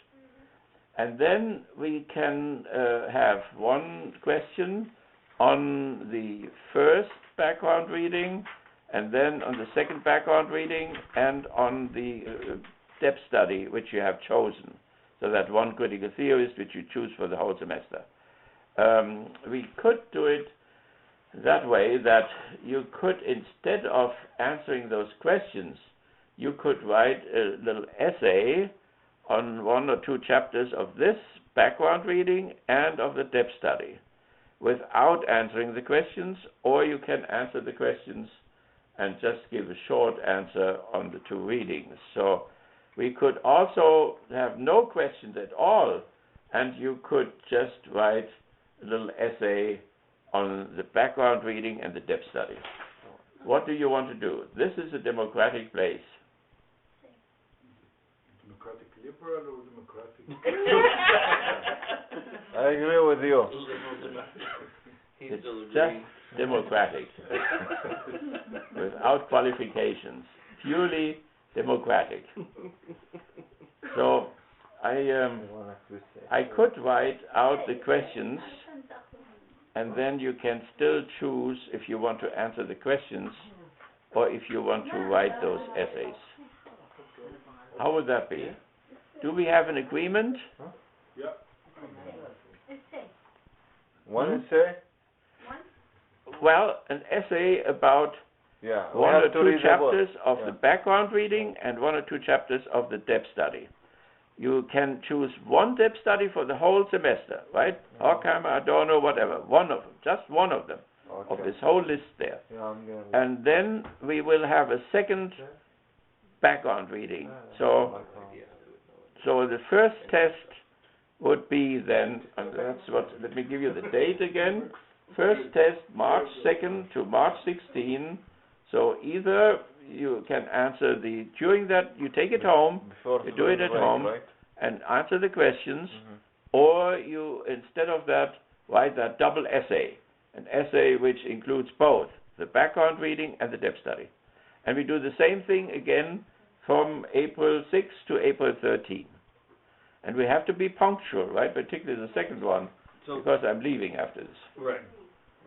And then we can have one question on the first background reading, and then on the second background reading, and on the depth study, which you have chosen. So that one critical theorist, which you choose for the whole semester. We could do it that way, that you could, instead of answering those questions, you could write a little essay on 1 or 2 chapters of this background reading and of the depth study, without answering the questions, or you can answer the questions and just give a short answer on the two readings. So we could also have no questions at all, and you could just write a little essay on the background reading and the depth study. What do you want to do? This is a democratic place. Democratic liberal or democratic? I agree with you. It's just democratic, without qualifications, purely democratic. So I could write out the questions, and then you can still choose if you want to answer the questions or if you want to write those essays. How would that be? Do we have an agreement? Yeah. One essay? Well, an essay about one or two chapters of the background reading and one or two chapters of the depth study. You can choose one depth study for the whole semester, right? Horkheimer, Adorno, whatever. One of them, just one of them, of this whole list there. And then we will have a second background reading. So the first test would be then, and that's what, let me give you the date again. First test, March 2nd to March 16. So either you can answer during that, you take it home, you do it at home, and answer the questions, or you, instead of that, write that double essay, an essay which includes both the background reading and the depth study. And we do the same thing again from April 6 to April 13. And we have to be punctual, right? Particularly the second one, because I'm leaving after this. Right.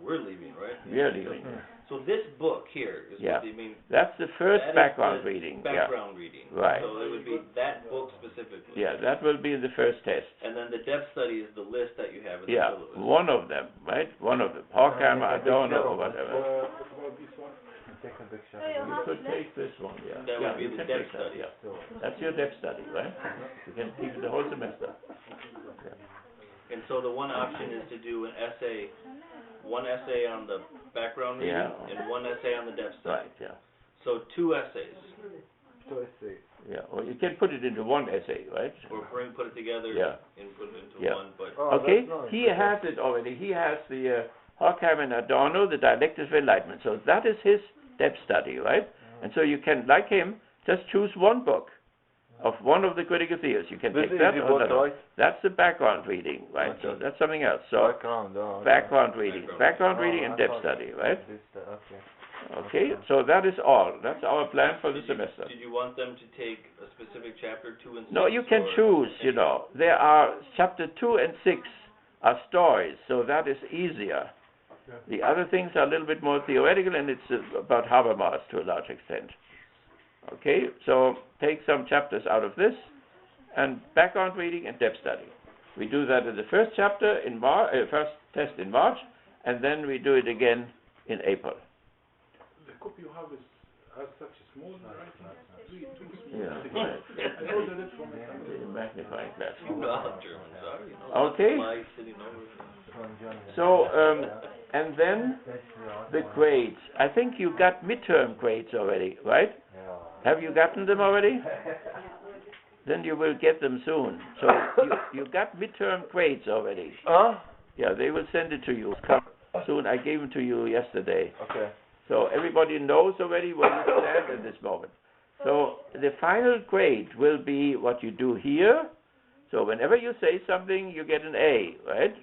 We're leaving, right? We're leaving. So this book here is what you mean. That's the first that background the reading. Background reading. Right. So it would be that book specifically. Yeah, that will be the first test. And then the depth study is the list that you have in the syllabus. One of them, right? One of them. Horkheimer, Adorno, or whatever. Take a picture. You could take this one, That would be the depth study. That's your depth study, right? You can keep it the whole semester. And so the one option is to do an essay, one essay on the background reading and one essay on the depth study. Right, So two essays. Yeah, or you can put it into one essay, right? Or put it together and put it into one. But okay, he has it already. He has the Horkheimer and Adorno, the Dialectics of Enlightenment. So that is his depth study, right? And so you can, like him, just choose one book of one of the critical theories. You can take that or that. Right? That's the background reading, right? Okay. So that's something else. So background reading and depth study, right? Okay, so that is all. That's our plan for the semester. Did you want them to take a specific chapter 2 and 6? No, you can choose, you know. There are chapter 2 and 6 are stories, so that is easier. The other things are a little bit more theoretical, and it's about Habermas to a large extent. Okay, so take some chapters out of this, and background reading and depth study. We do that in the first chapter in first test in March, and then we do it again in April. The copy you have has such a small writing. Too small. Yeah, right. I ordered it from the magnifying glass. You know how Germans are, you know. Okay. So, and then the grades. I think you got midterm grades already, right? Have you gotten them already? Then you will get them soon. So you got midterm grades already. Yeah, they will send it to you. Come soon. I gave them to you yesterday. Okay. So everybody knows already where you stand at this moment. So the final grade will be what you do here. So whenever you say something, you get an A, right?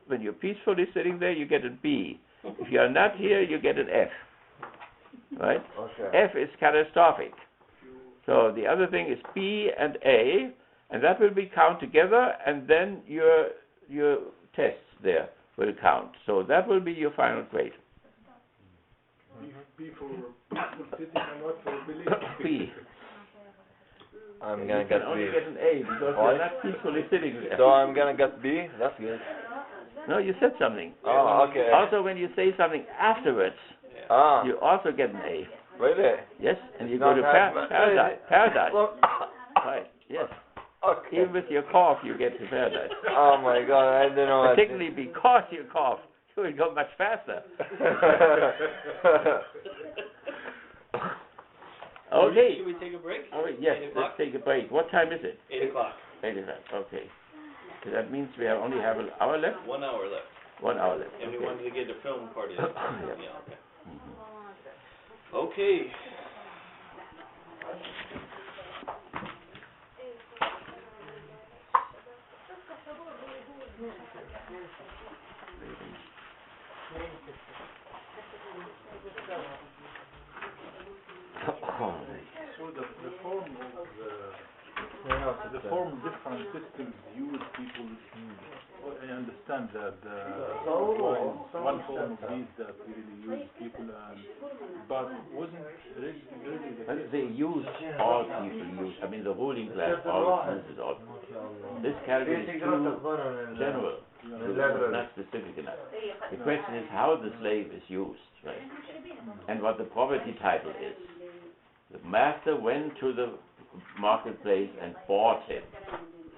When you're peacefully sitting there, you get a B. If you are not here, you get an F, right? Okay. F is catastrophic. So the other thing is B and A, and that will be count together, and then your tests there will count. So that will be your final grade. B for peaceful sitting and not for belief. B. I'm gonna get only B. get an A because you're not peacefully sitting there. So I'm gonna get B? That's good. No, you said something. Oh, okay. Also, when you say something afterwards, you also get an A. Really? Yes, and you go to paradise. Paradise. Right, yes. Okay. Even with your cough, you get to paradise. Oh my God, I don't know. Particularly because you cough, you will go much faster. Okay. Should we take a break? All right, yes, 8 let's o'clock? take a break. What time is it? 8 o'clock. 8 o'clock, okay. So that means we only have an hour left? 1 hour left. 1 hour left. And we Okay. wanted to get the film part in. Yeah. Yeah, okay. Mhm. Okay. So the form of the form different systems use people. I understand that one form of these that really use people, but wasn't really the Well, case. they use all people use. I mean, the ruling class always uses all people. This category is too general, not specific enough. The question is how the slave is used, right? And what the property title is. The master went to the marketplace and bought him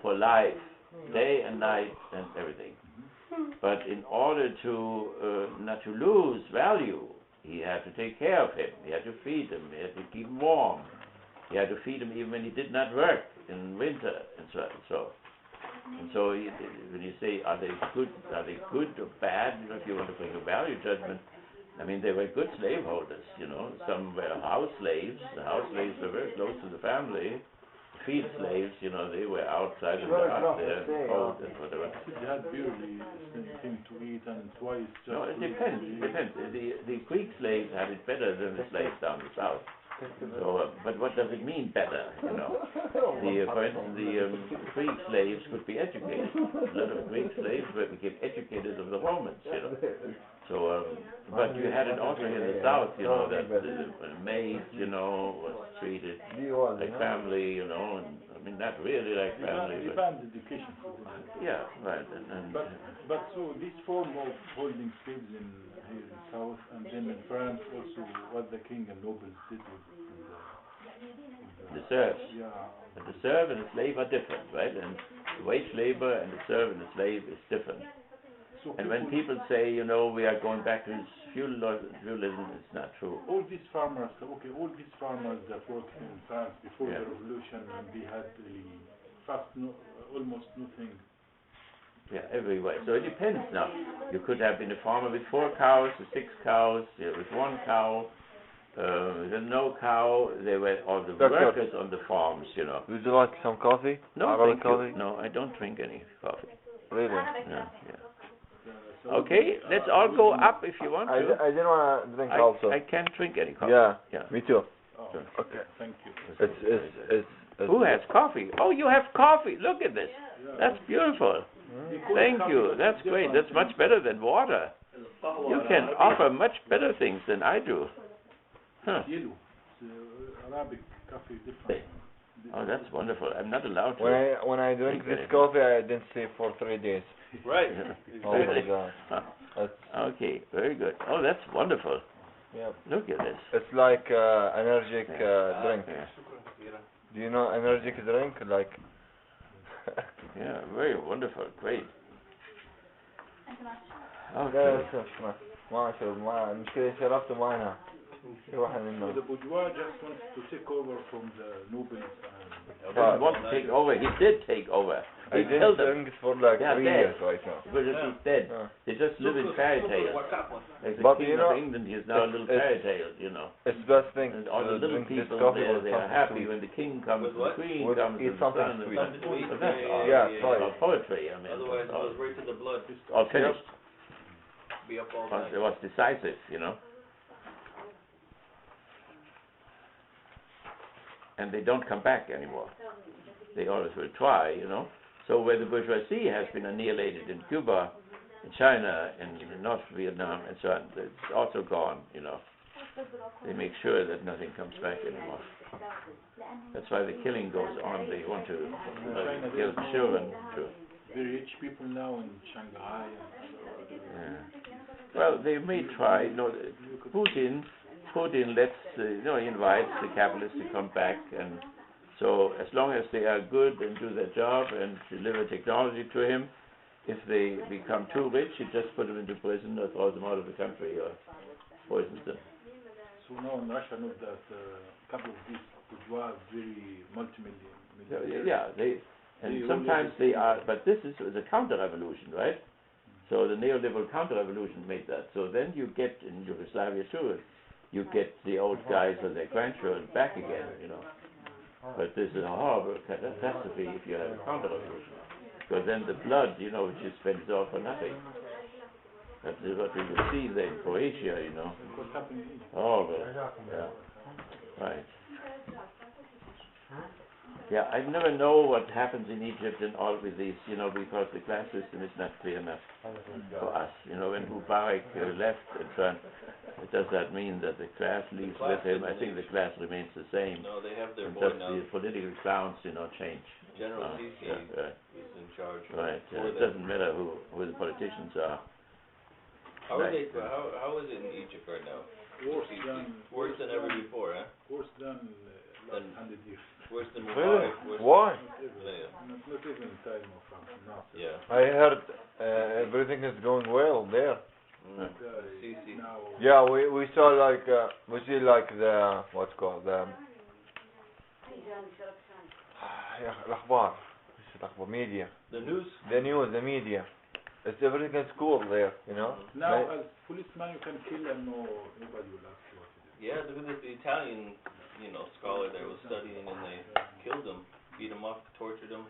for life, day and night and everything. But in order to not to lose value, he had to take care of him. He had to feed him. He had to keep him warm. He had to feed him even when he did not work in winter and so and so. And so when you say are they good or bad, you know, if you want to bring a value judgment, I mean they were good slaveholders, you know. Some were house slaves. The house slaves were very close to the family. Field slaves, you know, they were outside in the hut there and cold and whatever. They had barely anything to eat and twice just. No, it depends. The Greek slaves had it better than the slaves down the south. So, but what does it mean better? You know, for instance, the Greek slaves could be educated. A lot of Greek slaves became educated of the Romans. You know, so but you had it also in the south. You know that the maid, you know, was treated like family. You know, and I mean not really like family. They But, banned education. yeah, right. And But so this form of holding slaves here in South and then in France also what the king and nobles did with the serfs. yeah. And the serf and the slave are different, right? And the wage labor and the serf and the slave is different. So And when people say, you know, we are going back to feudalism, it's not true. all these farmers that worked in France before the revolution and they had really almost nothing. Yeah, everywhere. So it depends now. You could have been a farmer with 4 cows, with 6 cows, with 1 cow, with no cow. They were all the workers on the farms, you know. Would you like some coffee? No, Arabic thank you. coffee? No, I don't drink any coffee. Really? Yeah. Okay, let's all go up if you want to. I didn't want to drink also. I can't drink any coffee. Yeah, me too. Oh, Okay. Thank you. It's Who has coffee? Oh, you have coffee. Look at this. That's beautiful. Thank you. That's great. That's much better than water. You can offer much better things than I do. Huh. Yellow. Arabic coffee is different. Oh, that's wonderful. I'm not allowed to. when I drink this coffee, I didn't sleep for 3 days. Right. Oh my God. Okay, very good. Oh, that's wonderful. Yep. Look at this. It's like energetic drink. Yeah. Do you know energetic drink? Like. Yeah, very wonderful. Great. لا Okay. ما أشرب ما المشكلة شربت ما أنا في واحد So منهم. the bourgeois just wants to take over from the nobles and Doesn't want to take over. He did take over. He I didn't killed them. drink for like They are 3 dead. years right now. But he's dead. Yeah. They just live in fairy tales. Like the But king you know, of England, he is now a little fairy tale, you know. It's the best thing And all the to little drink this people coffee there, with they are something happy sweet. when the king comes, With the what? queen With comes, eat and the something son, and sweet. something sweet. But that's all. Yeah, It's sorry. all poetry, I mean. Otherwise, It's it goes right to the blood. all finished. Be up all It night. was decisive, you know. And they don't come back anymore. They always will try, you know. So where the bourgeoisie has been annihilated in Cuba, in China, in North Vietnam, and so on, it's also gone, you know. They make sure that nothing comes back anymore. That's why the killing goes on. They want to kill children too. very rich people now in Shanghai. Yeah. Well, they may try. No, Putin lets he invites the capitalists to come back, and so as long as they are good and do their job and deliver technology to him, if they become too rich, he just put them into prison or throws them out of the country or poisons them. So now in Russia, note that couple of these bourgeois, very multi-million. And sometimes they are, but this is a counter-revolution, right? So the neoliberal counter-revolution made that. So then you get, in Yugoslavia too, you get the old guys or their grandchildren back again, But this is a horrible catastrophe if you have a counter-revolution. Because then the blood, which is spent all for nothing. That is what we will see there in Croatia, What's happening in Egypt? Horrible. Yeah. Right. Yeah, I never know what happens in Egypt and all with these, because the class system is not clear enough for us. When Mubarak left and so on, does that mean that the class leaves with him? I think the class remains the same. No, they have their and boy just now. the political clowns, change. General Sisi is in charge. Right. It doesn't matter who the politicians are. How is it in Egypt right now? Worse than ever before, huh? Worse than last 100 years. Worse than Really? Mubarak. Why? Not even in time of Nasser. Yeah. I heard everything is going well there. Sisi. Yeah, we saw we see the what's called الأخبار. Media. The news. The news, the media. It's everything is cool there, Now, as policeman, you can kill and nobody will ask you what to do. Yeah, because the Italian, scholar there was studying and they killed him, beat him up, tortured him.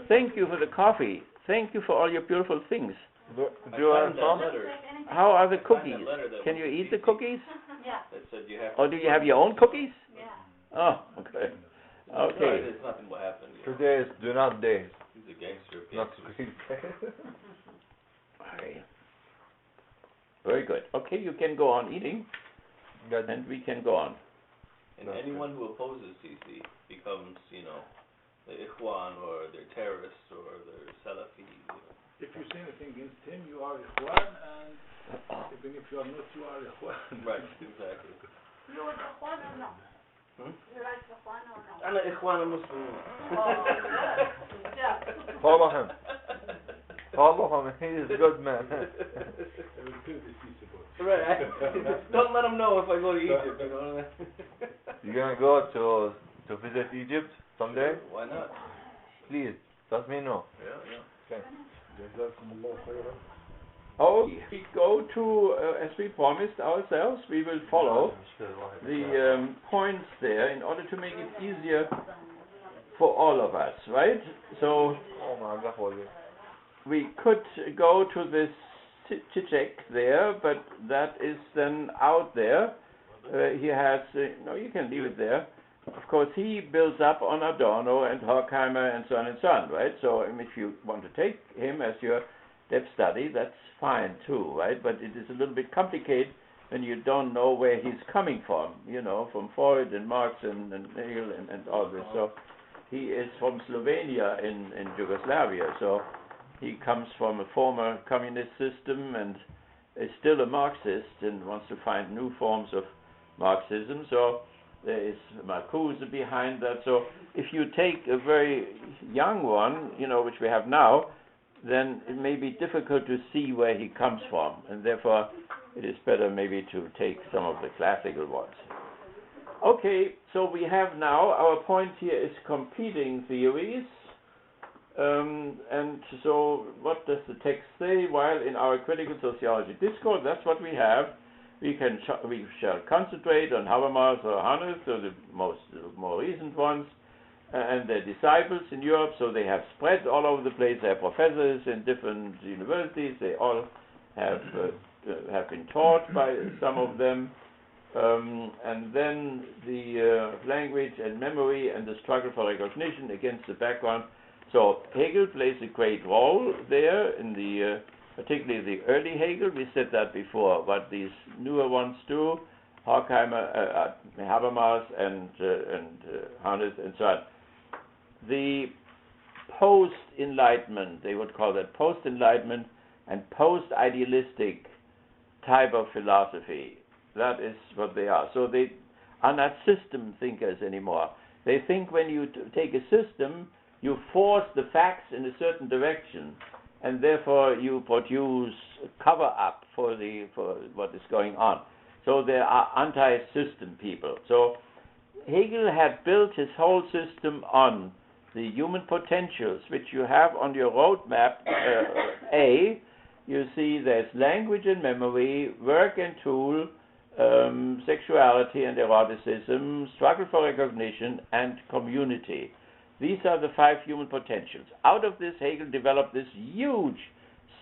Thank you for the coffee. Thank you for all your beautiful things. Do you want some? How are the cookies? Can you eat the cookies? Yeah. That said you have Or do you have your own cookies? Yeah. Oh, okay. Okay. There's nothing will happen. Today is do not days. He's a gangster. Not Okay. Very good. Okay, you can go on eating, Good. and we can go on. And anyone who opposes Sisi becomes, the Ikhwan or they're terrorists or they're Salafi. If you say anything against him, you are Ikhwan, and even if you are not, you are Ikhwan. Right, exactly. You like Ikhwan or no? You like Ikhwan or no? أنا إخوان مسلمون. Follow him. Follow him. He is a good man. Right. Don't let him know if I go to Egypt. You gonna go to visit Egypt someday? Why not? Please, let me know. Yeah. Okay. Oh, we go to, as we promised ourselves, we will follow the points there in order to make it easier for all of us, right? So we could go to this Chichek there, but that is then out there. He has, no, you can leave it there. Of course, he builds up on Adorno and Horkheimer and so on, right? So if you want to take him as your depth study, that's fine too, right? But it is a little bit complicated when you don't know where he's coming from, from Freud and Marx and Hegel and all this. So he is from Slovenia in Yugoslavia, so he comes from a former communist system and is still a Marxist and wants to find new forms of Marxism. So there is Marcuse behind that. So if you take a very young one, which we have now, then it may be difficult to see where he comes from, and therefore it is better maybe to take some of the classical ones. Okay, so we have now, our point here is competing theories, and so what does the text say? While in our critical sociology discourse, that's what we have. We shall concentrate on Habermas or Hannes, or the more recent ones, and their disciples in Europe. So they have spread all over the place. They are professors in different universities. They all have been taught by some of them. And then the language and memory and the struggle for recognition against the background. So Hegel plays a great role there in the particularly the early Hegel. We said that before. What these newer ones do, Horkheimer, Habermas, and Hannes, and so on. The post-Enlightenment, they would call that post-Enlightenment and post-idealistic type of philosophy. That is what they are. So they are not system thinkers anymore. They think when you take a system, you force the facts in a certain direction, and therefore you produce a cover-up for what is going on. So they are anti-system people. So Hegel had built his whole system on the human potentials, which you have on your roadmap, A. You see there's language and memory, work and tool, sexuality and eroticism, struggle for recognition, and community. These are the 5 human potentials. Out of this, Hegel developed this huge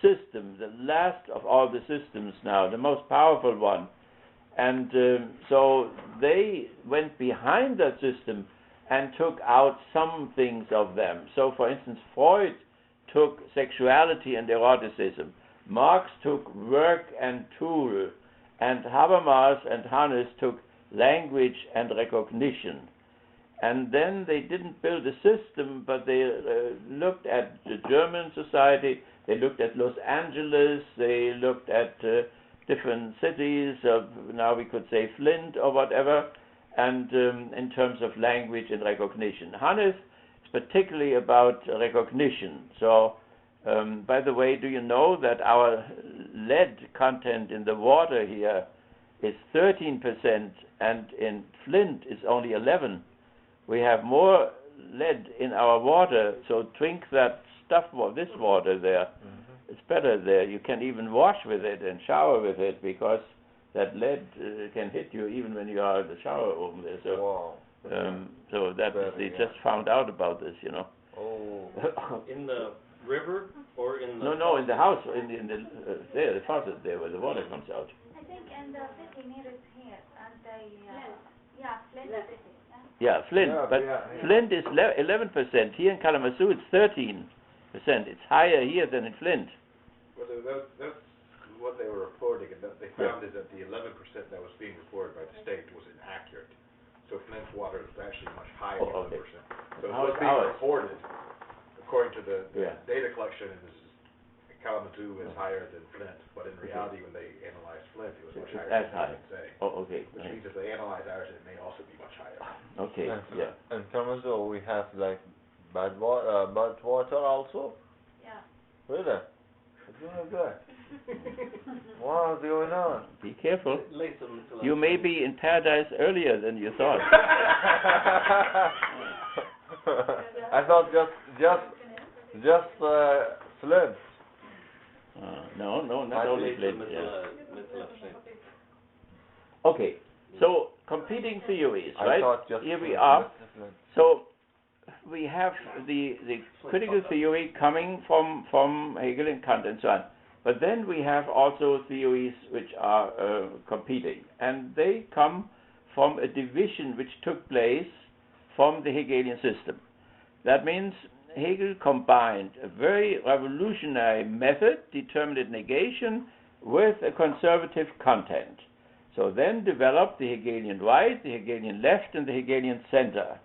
system, the last of all the systems now, the most powerful one. And so they went behind that system and took out some things of them. So, for instance, Freud took sexuality and eroticism. Marx took work and tool. And Habermas and Hannes took language and recognition. And then they didn't build a system, but they looked at the German society, they looked at Los Angeles, they looked at different cities, now we could say Flint or whatever, and in terms of language and recognition. Hannes is particularly about recognition. So, by the way, do you know that our lead content in the water here is 13% and in Flint is only 11%? We have more lead in our water, so drink that stuff, this water there. It's better there. You can even wash with it and shower with it because that lead can hit you even when you are in the shower room there. So, so that they just found out about this, you know. Oh. In the river or in the... No, in the house, in the there, the faucet there where the water comes out. I think in the city near here, and Flint city. Yeah, Flint, but Flint is 11%. Here in Kalamazoo, it's 13%. It's higher here than in Flint. Well, that's what they were reporting, and that they found is that the 11% that was being reported by the state was inaccurate. So Flint's water is actually much higher than 11%. So what's being reported, according to the data collection, is Kalamazoo is higher than Flint, but in reality, when they analyzed Flint, it was much higher than high. say. Oh, okay. Which means if they analyze ours, it may also be much higher. Okay, yeah. In Kalamazoo, we have like bad water also? Yeah. Really? What's going on? What's going on? Be careful. Latham, You may be in paradise earlier than you thought. I thought just Flint. No, not only Flint. Flint. Okay, so competing theories, I right? thought just Here we Flint, are. just Flint. So we have the critical theory coming from Hegel and Kant and so on. But then we have also theories which are competing. And they come from a division which took place from the Hegelian system. That means Hegel combined a very revolutionary method, determinate negation, with a conservative content. So then developed the Hegelian right, the Hegelian left, and the Hegelian center.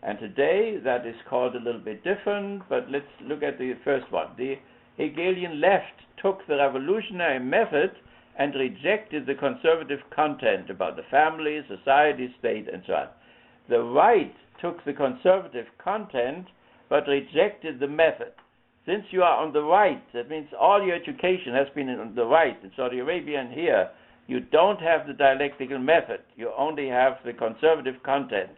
And today that is called a little bit different, but let's look at the first one. The Hegelian left took the revolutionary method and rejected the conservative content about the family, society, state, and so on. The right took the conservative content but rejected the method. Since you are on the right, that means all your education has been on the right, in Saudi Arabia and here, you don't have the dialectical method. You only have the conservative content.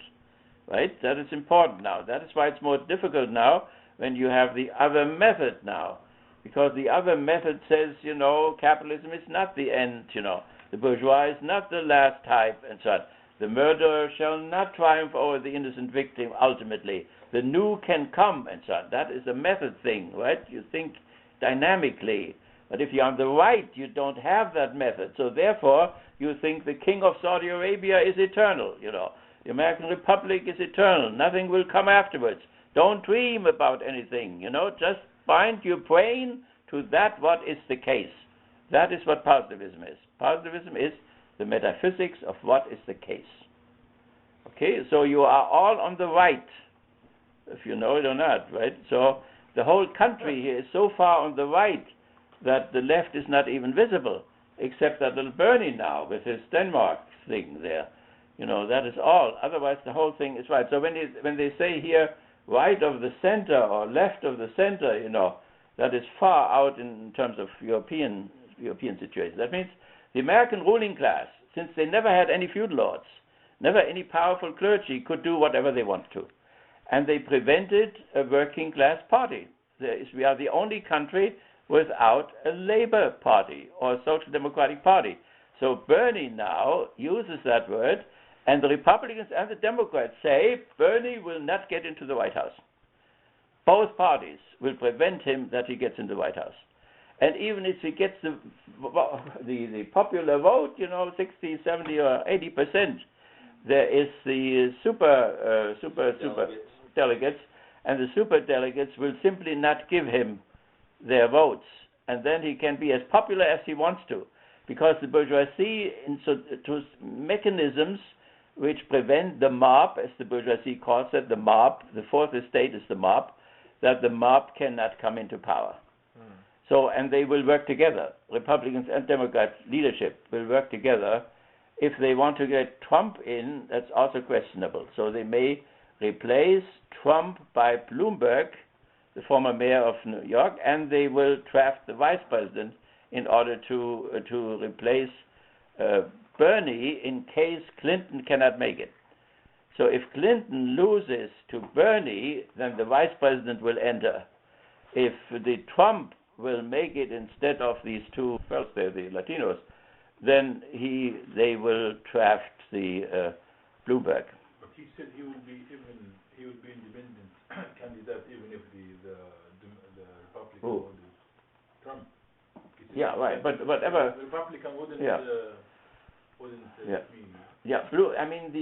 Right? That is important now. That is why it's more difficult now when you have the other method now. Because the other method says, you know, capitalism is not the end, you know. The bourgeois is not the last type, and so on. The murderer shall not triumph over the innocent victim ultimately. The new can come, and so on. That is a method thing, right? You think dynamically. But if you're on the right, you don't have that method. So therefore, you think the king of Saudi Arabia is eternal, you know. The American Republic is eternal. Nothing will come afterwards. Don't dream about anything, you know. Just bind your brain to that what is the case. That is what positivism is. Positivism is the metaphysics of what is the case. Okay, so you are all on the right, if you know it or not, right? So the whole country here is so far on the right that the left is not even visible, except that little Bernie now with his Denmark thing there. You know, that is all. Otherwise, the whole thing is right. So when they say here, right of the center or left of the center, you know, that is far out in terms of European situation. That means the American ruling class, since they never had any feudal lords, Never any powerful clergy could do whatever they want to. And they prevented a working class party. We are the only country without a Labour Party or a Social Democratic Party. So Bernie now uses that word, and the Republicans and the Democrats say Bernie will not get into the White House. Both parties will prevent him that he gets into the White House. And even if he gets the popular vote, 60, 70, or 80%, there is the super delegates, and the super delegates will simply not give him their votes, and then he can be as popular as he wants to, because the bourgeoisie into mechanisms which prevent the mob, as the bourgeoisie calls it, the mob, the fourth estate is the mob, that the mob cannot come into power. So, and they will work together. Republicans and Democrats leadership will work together. If they want to get Trump in, that's also questionable. So they may replace Trump by Bloomberg, the former mayor of New York, and they will draft the vice president in order to replace Bernie in case Clinton cannot make it. So if Clinton loses to Bernie, then the vice president will enter. If the Trump will make it instead of these two fellows there, the Latinos, then they will draft the Bloomberg. But he said he would be independent candidate even if the Republican voted Trump. Yeah, right. But whatever. The Republican wouldn't. I mean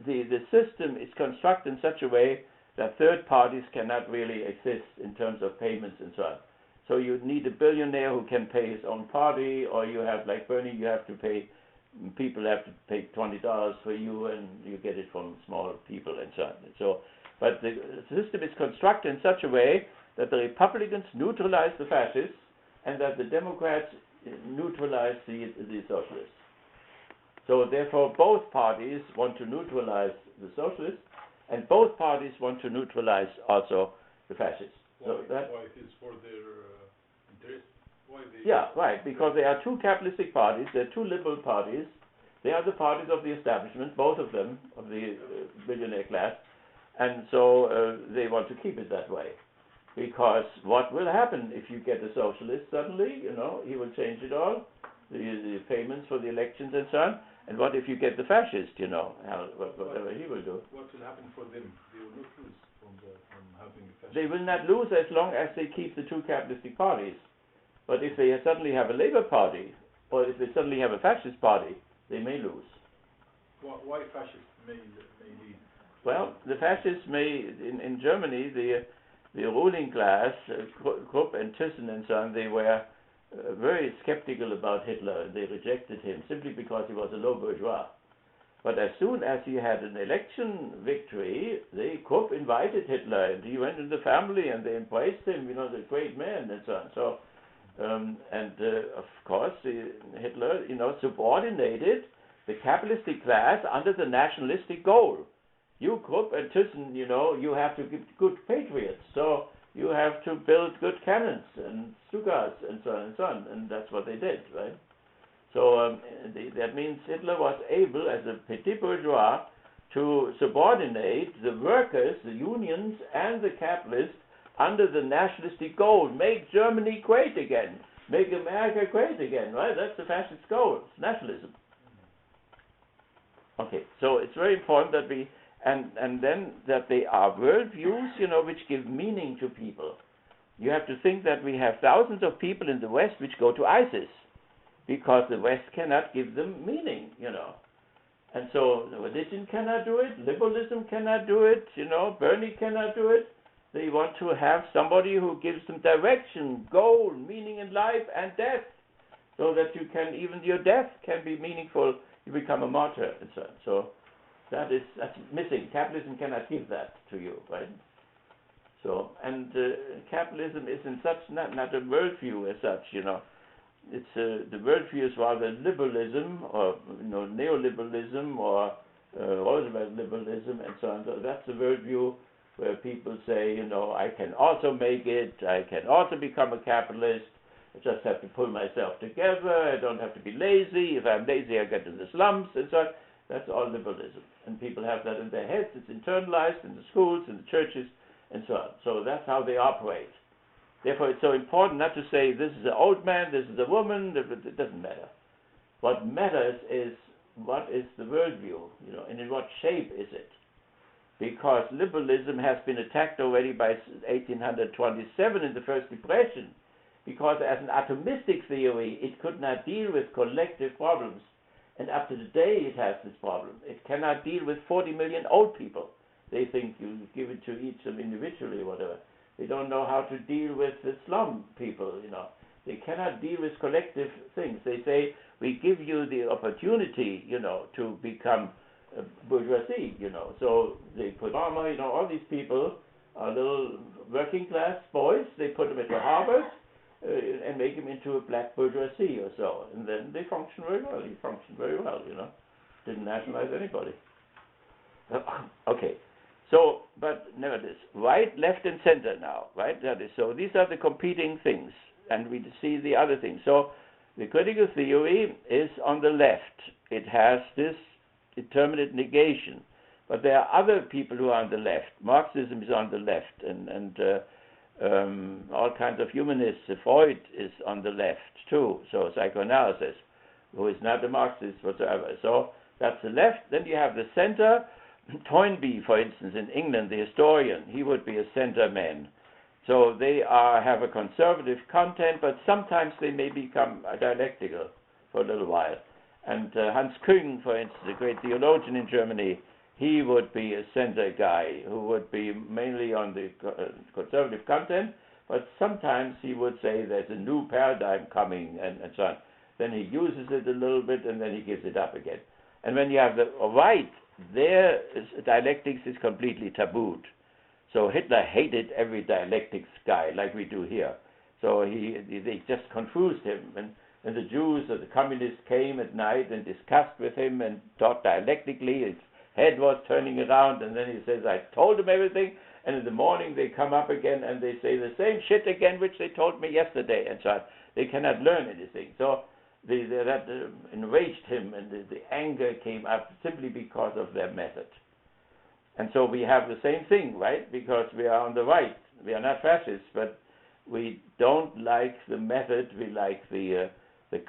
the system is constructed in such a way that third parties cannot really exist in terms of payments and so on. So you need a billionaire who can pay his own party, or you have, like Bernie, you have to pay, people have to pay $20 for you, and you get it from small people and so on. So, but the system is constructed in such a way that the Republicans neutralize the fascists, and that the Democrats neutralize the socialists. So therefore, both parties want to neutralize the socialists, and both parties want to neutralize also the fascists. Why it is for their interest? Right, because there are two capitalistic parties, there are two liberal parties. They are the parties of the establishment, both of them, of the billionaire class, and so they want to keep it that way. Because what will happen if you get a socialist suddenly, he will change it all, the payments for the elections and so on. And what if you get the fascist, whatever he will do. What will happen for them? They will not lose from having a fascist. They will not lose as long as they keep the two capitalistic parties. But if they suddenly have a Labour Party, or if they suddenly have a fascist party, they may lose. Why fascists may lead? Well, the fascists may, in Germany, the ruling class, Krupp and Thyssen and so on, they were very skeptical about Hitler. They rejected him simply because he was a low bourgeois. But as soon as he had an election victory, Krupp invited Hitler, and he went in the family, and they embraced him, the great man, and so on. So, of course, Hitler, subordinated the capitalistic class under the nationalistic goal. You, Krupp and Thyssen, you have to be good patriots. So you have to build good cannons and Stukas and so on, and that's what they did, right? So that means Hitler was able, as a petit bourgeois, to subordinate the workers, the unions, and the capitalists under the nationalistic goal. Make Germany great again. Make America great again, right? That's the fascist goal. It's nationalism. Okay, so it's very important that we, and then that they are worldviews, which give meaning to people. You have to think that we have thousands of people in the West which go to ISIS because the West cannot give them meaning, And so religion cannot do it, liberalism cannot do it, Bernie cannot do it. They want to have somebody who gives them direction, goal, meaning in life and death, so that even your death can be meaningful. You become a martyr and so on. So that's missing. Capitalism cannot give that to you, right? So, and capitalism is in such not a worldview as such, It's the worldview is rather liberalism or neoliberalism or Roosevelt liberalism and so on. So that's the worldview where people say, I can also make it. I can also become a capitalist. I just have to pull myself together. I don't have to be lazy. If I'm lazy, I get in the slums and so on. That's all liberalism. And people have that in their heads. It's internalized in the schools, in the churches, and so on. So that's how they operate. Therefore, it's so important not to say this is an old man, this is a woman. It doesn't matter. What matters is what is the worldview, and in what shape is it? Because liberalism has been attacked already by 1827 in the First Depression, because as an atomistic theory, it could not deal with collective problems. And up to today, it has this problem. It cannot deal with 40 million old people. They think you give it to each of them individually, whatever. They don't know how to deal with the slum people, They cannot deal with collective things. They say, we give you the opportunity, to become bourgeoisie, So they put armor, all these people are little working class boys. They put them into Harvard and make them into a black bourgeoisie or so. And then they function very well. He functioned very well, Didn't nationalize anybody. Okay. So, but nevertheless, right, left, and center now, right? That is, so these are the competing things, and we see the other things. So the critical theory is on the left. It has this determinate negation. But there are other people who are on the left. Marxism is on the left, and all kinds of humanists. Freud is on the left too. So psychoanalysis, who is not a Marxist whatsoever. So that's the left. Then you have the center. Toynbee, for instance, in England, the historian, he would be a center man. So they have a conservative content, but sometimes they may become dialectical for a little while. And Hans Küng, for instance, a great theologian in Germany, he would be a center guy who would be mainly on the conservative content, but sometimes he would say there's a new paradigm coming and so on. Then he uses it a little bit and then he gives it up again. And when you have the right, their dialectics is completely tabooed. So Hitler hated every dialectics guy like we do here. So they just confused him. And the Jews or the communists came at night and discussed with him and taught dialectically. His head was turning around, and then he says, I told them everything. And in the morning they come up again and they say the same shit again which they told me yesterday, and so on. They cannot learn anything. So that enraged him, and the anger came up simply because of their method. And so we have the same thing, right? Because we are on the right. We are not fascists, but we don't like the method, we like the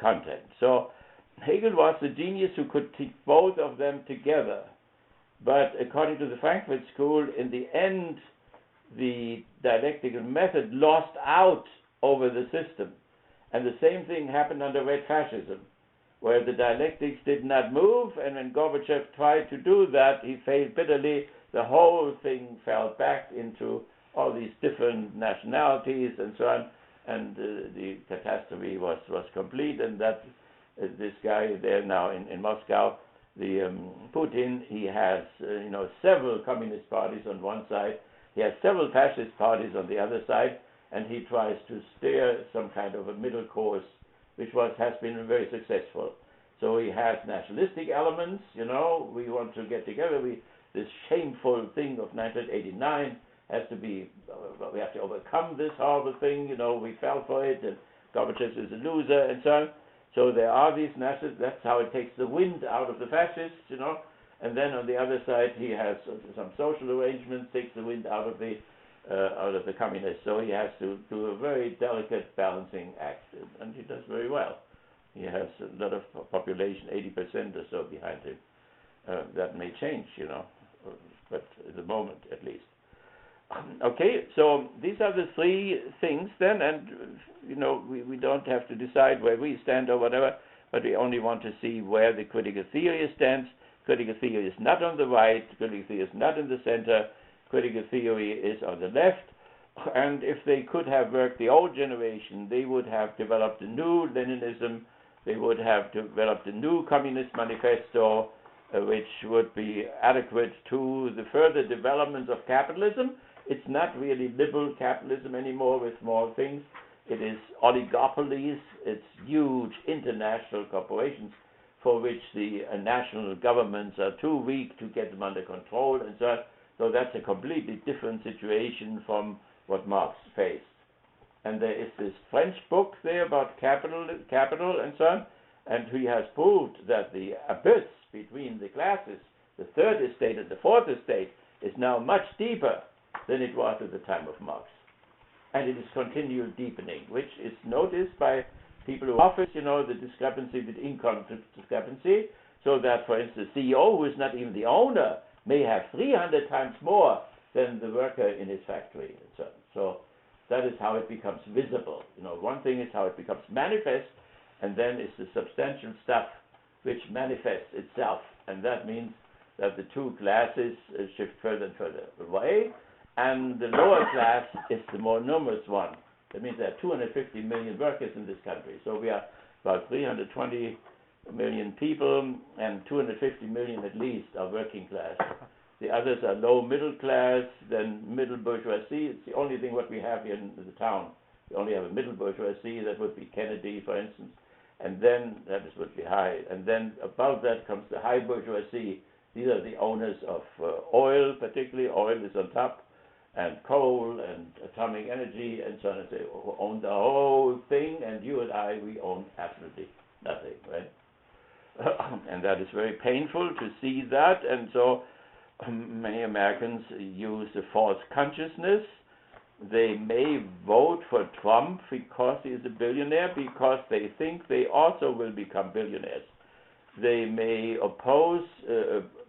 content. So Hegel was the genius who could keep both of them together. But according to the Frankfurt School, in the end, the dialectical method lost out over the system. And the same thing happened under red fascism, where the dialectics did not move, and when Gorbachev tried to do that, he failed bitterly. The whole thing fell back into all these different nationalities and so on, and the catastrophe was complete. And that this guy there now in Moscow, the Putin, he has several communist parties on one side, he has several fascist parties on the other side, and he tries to steer some kind of a middle course, which has been very successful. So he has nationalistic elements, we want to get together. This shameful thing of 1989 has to be, we have to overcome this horrible thing, we fell for it, and Gorbachev is a loser, and so on. So there are these nationalists, that's how it takes the wind out of the fascists, and then on the other side he has some social arrangements, takes the wind out of the communists. So he has to do a very delicate balancing act, and he does very well. He has a lot of population, 80% or so behind him. That may change, but at the moment at least. Okay, so these are the three things then, and we don't have to decide where we stand or whatever, but we only want to see where the critical theory stands. Critical theory is not on the right, critical theory is not in the center, critical theory is on the left, and if they could have worked the old generation, they would have developed a new Leninism, they would have developed a new Communist Manifesto, which would be adequate to the further development of capitalism. It's not really liberal capitalism anymore with small things. It is oligopolies, it's huge international corporations for which the national governments are too weak to get them under control, and so on. So that's a completely different situation from what Marx faced. And there is this French book there about capital and so on, and he has proved that the abyss between the classes, the third estate and the fourth estate, is now much deeper than it was at the time of Marx. And it is continual deepening, which is noticed by people who office, the discrepancy with income discrepancy, so that, for instance, the CEO, who is not even the owner, may have 300 times more than the worker in his factory. And so that is how it becomes visible. One thing is how it becomes manifest, and then is the substantial stuff which manifests itself. And that means that the two classes shift further and further away, and the lower class is the more numerous one. That means there are 250 million workers in this country. So we are about 320 million people, and 250 million at least are working class. The others are low middle class, then middle bourgeoisie. It's the only thing what we have here in the town. We only have a middle bourgeoisie. That would be Kennedy, for instance. And then that would be high. And then above that comes the high bourgeoisie. These are the owners of oil, particularly. Oil is on top, and coal and atomic energy and so on and so on, who own the whole thing, and you and I, we own absolutely nothing, right? And that is very painful to see that, and so many Americans use a false consciousness. They may vote for Trump because he is a billionaire, because they think they also will become billionaires. They may oppose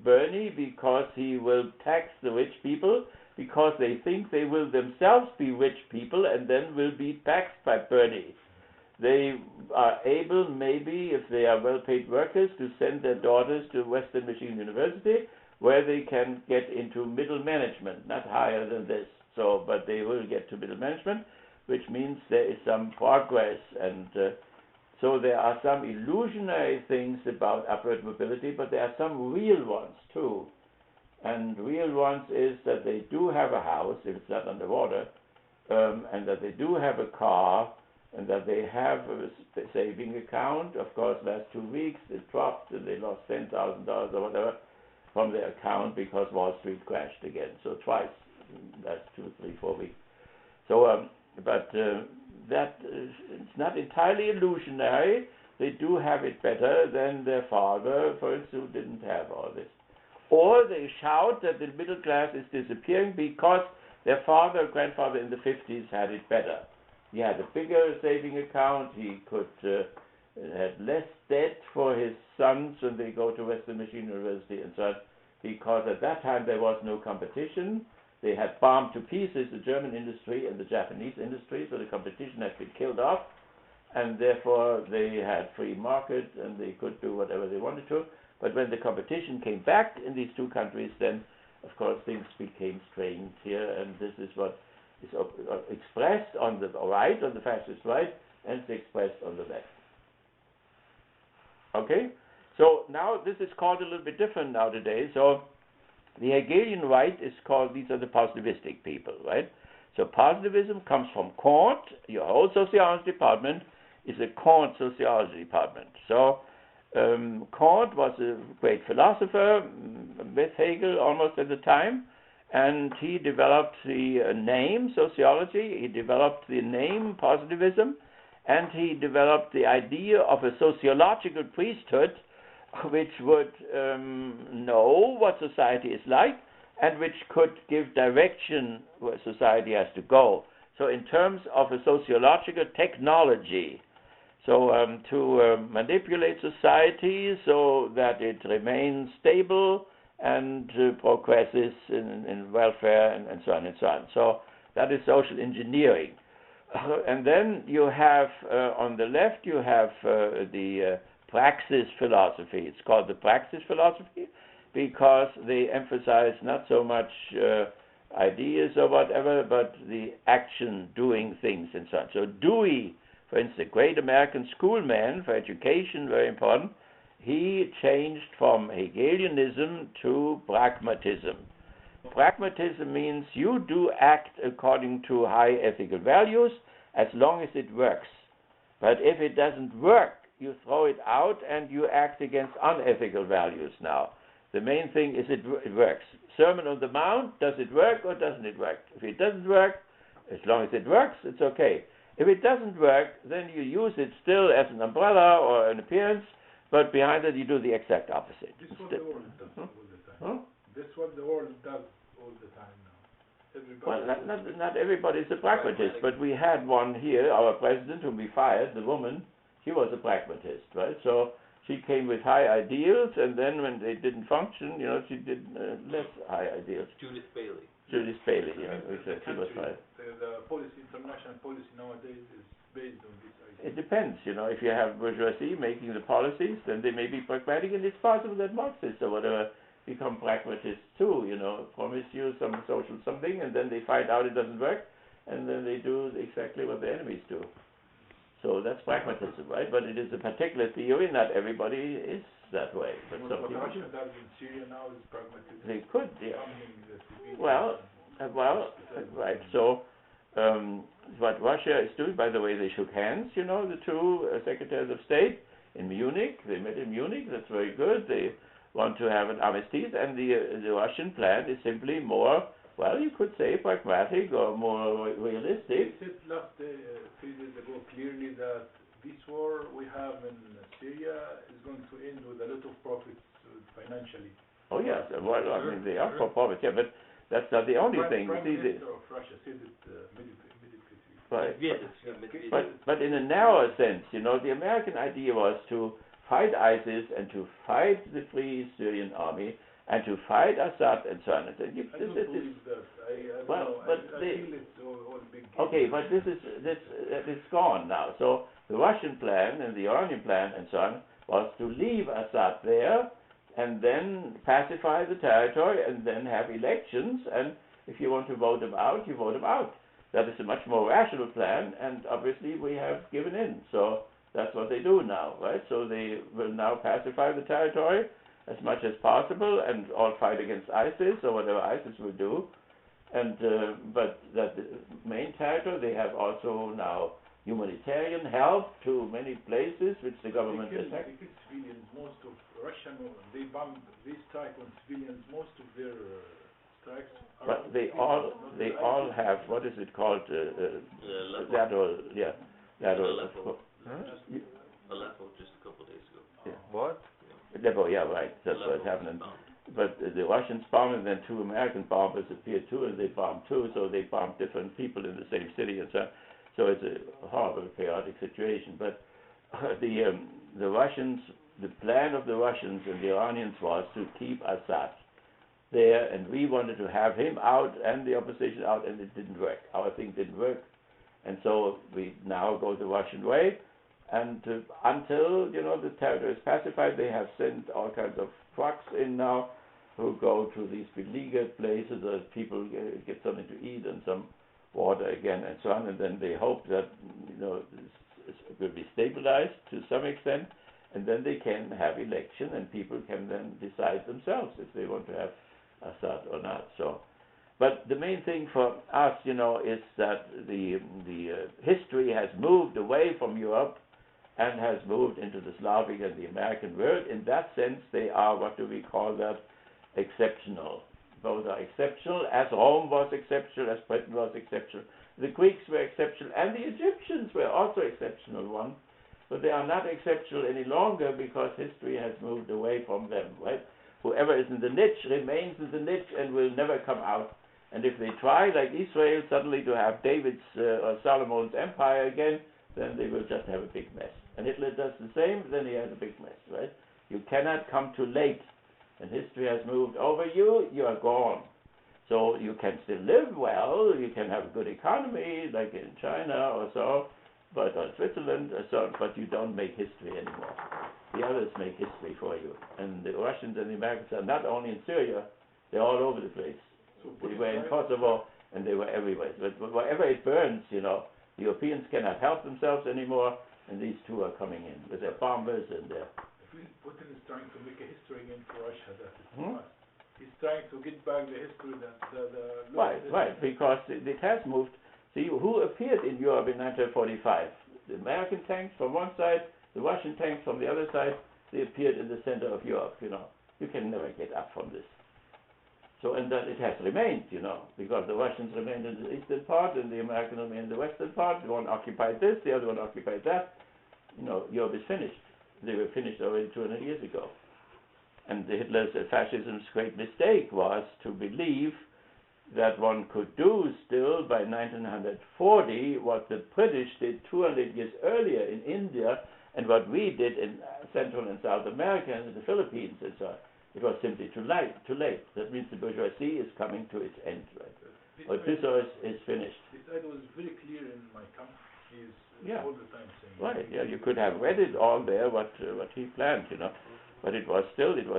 Bernie because he will tax the rich people, because they think they will themselves be rich people and then will be taxed by Bernie. They are able, maybe, if they are well-paid workers, to send their daughters to Western Michigan University, where they can get into middle management, not higher than this. So, but they will get to middle management, which means there is some progress. And so there are some illusionary things about upward mobility, but there are some real ones too. And real ones is that they do have a house, if it's not underwater, and that they do have a car, and that they have a saving account. Of course, last 2 weeks it dropped, and they lost $10,000 or whatever from their account because Wall Street crashed again. So twice, last 2, 3, 4 weeks. So, that it's not entirely illusionary. They do have it better than their father, for instance, who didn't have all this. Or they shout that the middle class is disappearing because their father or grandfather in the 50s had it better. He had a bigger saving account. He could had less debt for his sons when they go to Western Michigan University and so on, because at that time there was no competition. They had bombed to pieces the German industry and the Japanese industry, so the competition had been killed off, and therefore they had free market and they could do whatever they wanted to. But when the competition came back in these two countries, then, of course, things became strained here, and this is what is expressed on the right, on the fascist right, and it's expressed on the left. Okay? So now this is called a little bit different now today. So the Hegelian right is called, these are the positivistic people, right? So positivism comes from Kant. Your whole sociology department is a Kant sociology department. So Kant was a great philosopher with Hegel almost at the time, and he developed the name sociology, he developed the name positivism, and he developed the idea of a sociological priesthood which would know what society is like and which could give direction where society has to go. So in terms of a sociological technology, so to manipulate society so that it remains stable and progresses in welfare and so on and so on. So that is social engineering. And then you have, on the left, you have the Praxis Philosophy. It's called the Praxis Philosophy because they emphasize not so much ideas or whatever, but the action, doing things and so on. So Dewey, for instance, a great American schoolman for education, very important, he changed from Hegelianism to pragmatism. Pragmatism means you do act according to high ethical values as long as it works. But if it doesn't work, you throw it out and you act against unethical values now. The main thing is it works. Sermon on the Mount, does it work or doesn't it work? If it doesn't work, as long as it works, it's okay. If it doesn't work, then you use it still as an umbrella or an appearance, But behind it, you do the exact opposite. This is what the world does all the time. Huh? This is what the world does all the time now. Well, Everybody not everybody is a pragmatist, but we had one here, our president, whom we fired, the woman, she was a pragmatist, right? So she came with high ideals, and then when they didn't function, she did less high ideals. Judith Bailey. Judith Bailey, she was country, fired. the policy, international policy nowadays is based on this idea. It depends, if you have bourgeoisie making the policies, then they may be pragmatic, and it's possible that Marxists or whatever become pragmatists too, promise you some social something, and then they find out it doesn't work, and then they do exactly what the enemies do. So that's pragmatism, right? But it is a particular theory, not everybody is that way. But some What people Russia does in Syria now is pragmatism. they could, yeah. Bombing the civilians Well, and right. So what Russia is doing, by the way, they shook hands, the two secretaries of state in Munich. They met in Munich. That's very good. They want to have an armistice, and the Russian plan is simply more, well, you could say pragmatic or more realistic. They said last 3 days ago clearly that this war we have in Syria is going to end with a lot of profits financially. Oh yes, well, I mean they are for profit, yeah, but that's not the only thing. Prime See, Minister of Russia said it immediately. right. But in a narrower sense, the American idea was to fight ISIS and to fight the Free Syrian Army and to fight Assad and so on. And so I don't believe that. I well, don't know. but I feel it's all big game. okay, but it's gone now. So the Russian plan and the Iranian plan and so on was to leave Assad there and then pacify the territory and then have elections, and if you want to vote him out, you vote him out. That is a much more rational plan, and obviously we have given in. So that's what they do now, right? So they will now pacify the territory as much as possible and all fight against ISIS or whatever ISIS will do. And but that the main territory, they have also now humanitarian help to many places which the government attacks. They kill civilians. Most of Russian, they strike on civilians. Most of their strikes are. But they all have, what is it called? Lateral. Aleppo. Huh? Aleppo just a couple days ago. Yeah. What? Aleppo, yeah, right. That's Aleppo what happened. was bombed. But the Russians bombed, and then 2 American bombers appeared too, and they bombed too. So they bombed different people in the same city, and so on. So it's a horrible, chaotic situation. But the Russians, the plan of the Russians and the Iranians was to keep Assad there, and we wanted to have him out and the opposition out, and it didn't work. Our thing didn't work, and so we now go the Russian way. And until the territory is pacified, they have sent all kinds of trucks in now who go to these beleaguered places so that people get something to eat and some water again and so on, and then they hope that this will be stabilized to some extent, and then they can have election and people can then decide themselves if they want to have Assad or not. So, but the main thing for us, is that the history has moved away from Europe and has moved into the Slavic and the American world. In that sense, they are, what do we call that, exceptional. Both are exceptional, as Rome was exceptional, as Britain was exceptional. The Greeks were exceptional, and the Egyptians were also exceptional ones, but they are not exceptional any longer because history has moved away from them, right? Whoever is in the niche remains in the niche and will never come out. And if they try, like Israel, suddenly to have David's or Solomon's empire again, then they will just have a big mess. And Hitler does the same, then he has a big mess, right? You cannot come too late. And history has moved over you, you are gone. So you can still live well, you can have a good economy, like in China or so, but or Switzerland or so, but you don't make history anymore. The others make history for you. And the Russians and the Americans are not only in Syria, they're all over the place. So They were in Kosovo, and they were everywhere. But wherever it burns, the Europeans cannot help themselves anymore, and these two are coming in with their bombers and their... Putin is trying to make a history again for Russia. That is past. He's trying to get back the history that Right, because it has moved. See, who appeared in Europe in 1945? The American tanks from one side, the Russian tanks from the other side. They appeared in the center of Europe. You can never get up from this. So, and that it has remained, because the Russians remained in the eastern part and the Americans remained in the western part. The one occupied this, the other one occupied that. Europe is finished. They were finished already 200 years ago. And Hitler's fascism's great mistake was to believe that one could do still by 1940 what the British did 200 years earlier in India and what we did in Central and South America and the Philippines and so on. It was simply too late. That means the bourgeoisie is coming to its end, right? But this is finished. This idea was very clear in my camp. He is all the time saying. Right, yeah, you could have read it all there, what he planned, you know. But it was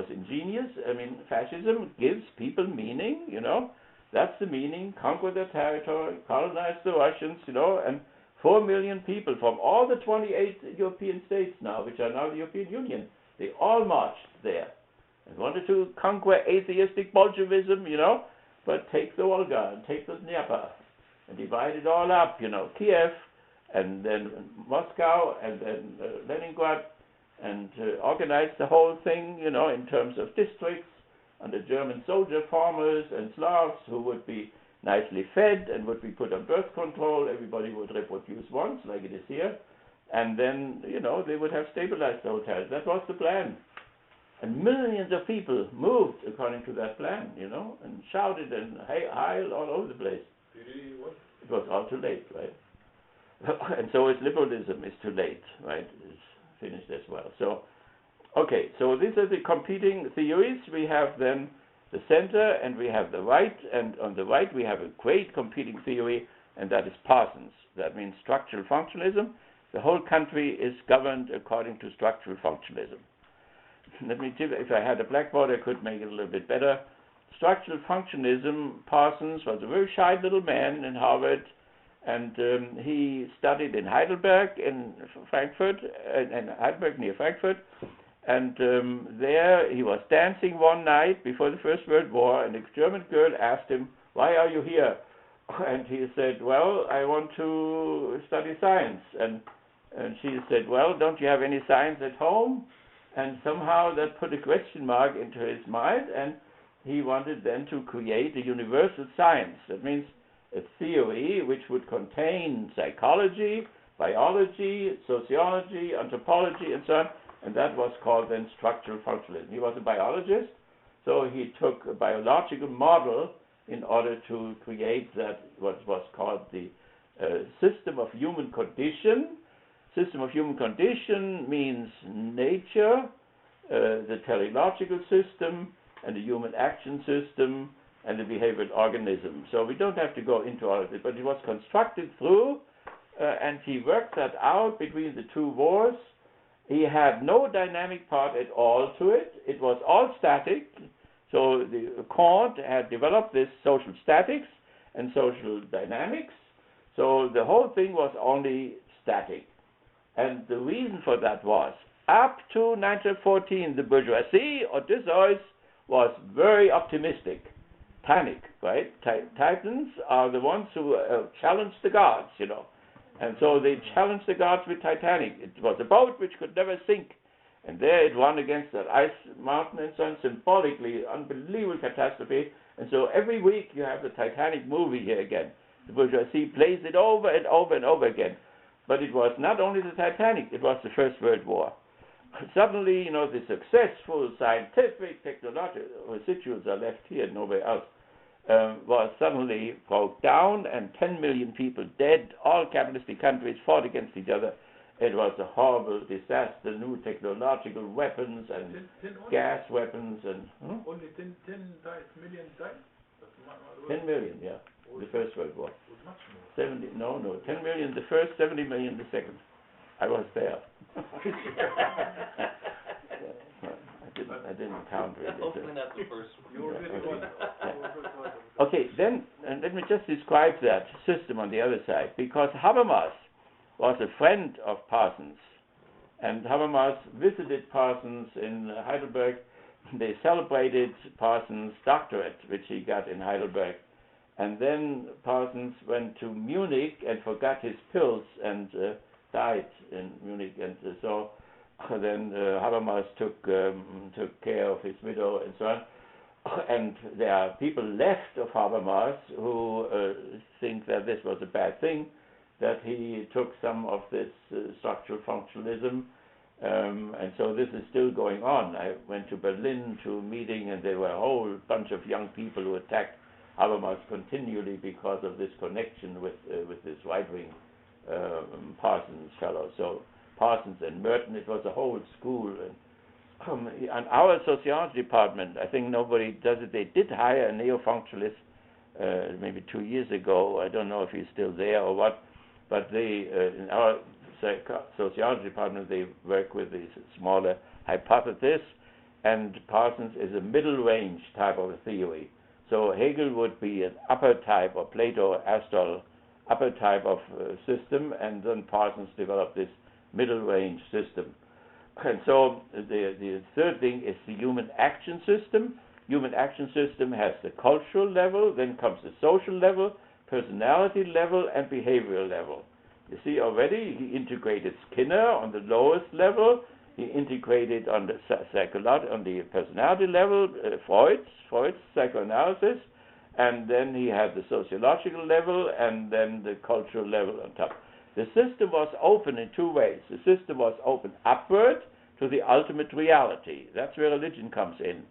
ingenious. I mean, fascism gives people meaning, you know. That's the meaning. Conquer their territory, colonize the Russians, you know, and 4 million people from all the 28 European states now, which are now the European Union, they all marched there and wanted to conquer atheistic Bolshevism, you know, but take the Volga and take the Dnieper and divide it all up, you know, Kiev and then Moscow and then Leningrad and organize the whole thing, you know, in terms of districts under German soldier farmers and Slavs who would be nicely fed and would be put on birth control. Everybody would reproduce once, like it is here. And then, you know, they would have stabilized the hotels. That was the plan. And millions of people moved according to that plan, you know, and shouted and heiled all over the place. It was all too late, right? And so is liberalism is too late, right? It's finished as well. So, okay, so these are the competing theories. We have then the center and we have the right, and on the right we have a great competing theory, and that is Parsons. That means structural functionalism. The whole country is governed according to structural functionalism. Let me tell you, if I had a blackboard, I could make it a little bit better. Structural functionalism, Parsons was a very shy little man in Harvard, and he studied in Heidelberg, in Frankfurt, in Heidelberg near Frankfurt, and there he was dancing one night before the First World War, and a German girl asked him, "Why are you here?" And he said, "Well, I want to study science." And she said, "Well, don't you have any science at home?" And somehow that put a question mark into his mind, and he wanted then to create a universal science. That means a theory which would contain psychology, biology, sociology, anthropology, and so on, and that was called then structural functionalism. He was a biologist, so he took a biological model in order to create that, what was called the system of human condition. System of human condition means nature, the teleological system, and the human action system, and the behavioral organism. So we don't have to go into all of it, but it was constructed through, and he worked that out between the two wars. He had no dynamic part at all to it. It was all static. So the Kant had developed this social statics and social dynamics. So the whole thing was only static. And the reason for that was, up to 1914, the bourgeoisie, Odysseus, was very optimistic. Titanic, right? Titans are the ones who challenge the gods, you know. And so they challenged the gods with Titanic. It was a boat which could never sink. And there it won against that ice mountain and so on, symbolically, unbelievable catastrophe. And so every week you have the Titanic movie here again. The bourgeoisie plays it over and over and over again. But it was not only the Titanic, it was the First World War. Suddenly, you know, the successful scientific, technological residuals are left here, nowhere else, was suddenly broke down, and 10 million people dead. All capitalistic countries fought against each other. It was a horrible disaster, new technological weapons and gas weapons. And only 10 million died? 10 million, yeah, the First World War. It was much more. 10 million the first, 70 million the second. I was there. I didn't count really. Hopefully not the first one. Okay, then let me just describe that system on the other side, because Habermas was a friend of Parsons, and Habermas visited Parsons in Heidelberg. They celebrated Parsons' doctorate, which he got in Heidelberg, and then Parsons went to Munich and forgot his pills and died in Munich, and so then Habermas took care of his widow and so on. And there are people left of Habermas who think that this was a bad thing, that he took some of this structural functionalism And so this is still going on. I went to Berlin to a meeting, and there were a whole bunch of young people who attacked Habermas continually because of this connection with this right-wing Parsons fellow. So Parsons and Merton, it was a whole school. And our sociology department, I think nobody does it. They did hire a neo-functionalist maybe 2 years ago. I don't know if he's still there or what, but they in our sociology department, they work with these smaller hypotheses, and Parsons is a middle range type of a theory. So Hegel would be an upper type, or Plato or Aristotle, upper type of system, and then Parsons developed this middle range system. And so the third thing is the human action system. Human action system has the cultural level, then comes the social level, personality level, and behavioral level. You see, already he integrated Skinner on the lowest level. He integrated on the on the personality level, Freud's psychoanalysis, and then he had the sociological level, and then the cultural level on top. The system was open in two ways. The system was open upward to the ultimate reality. That's where religion comes in.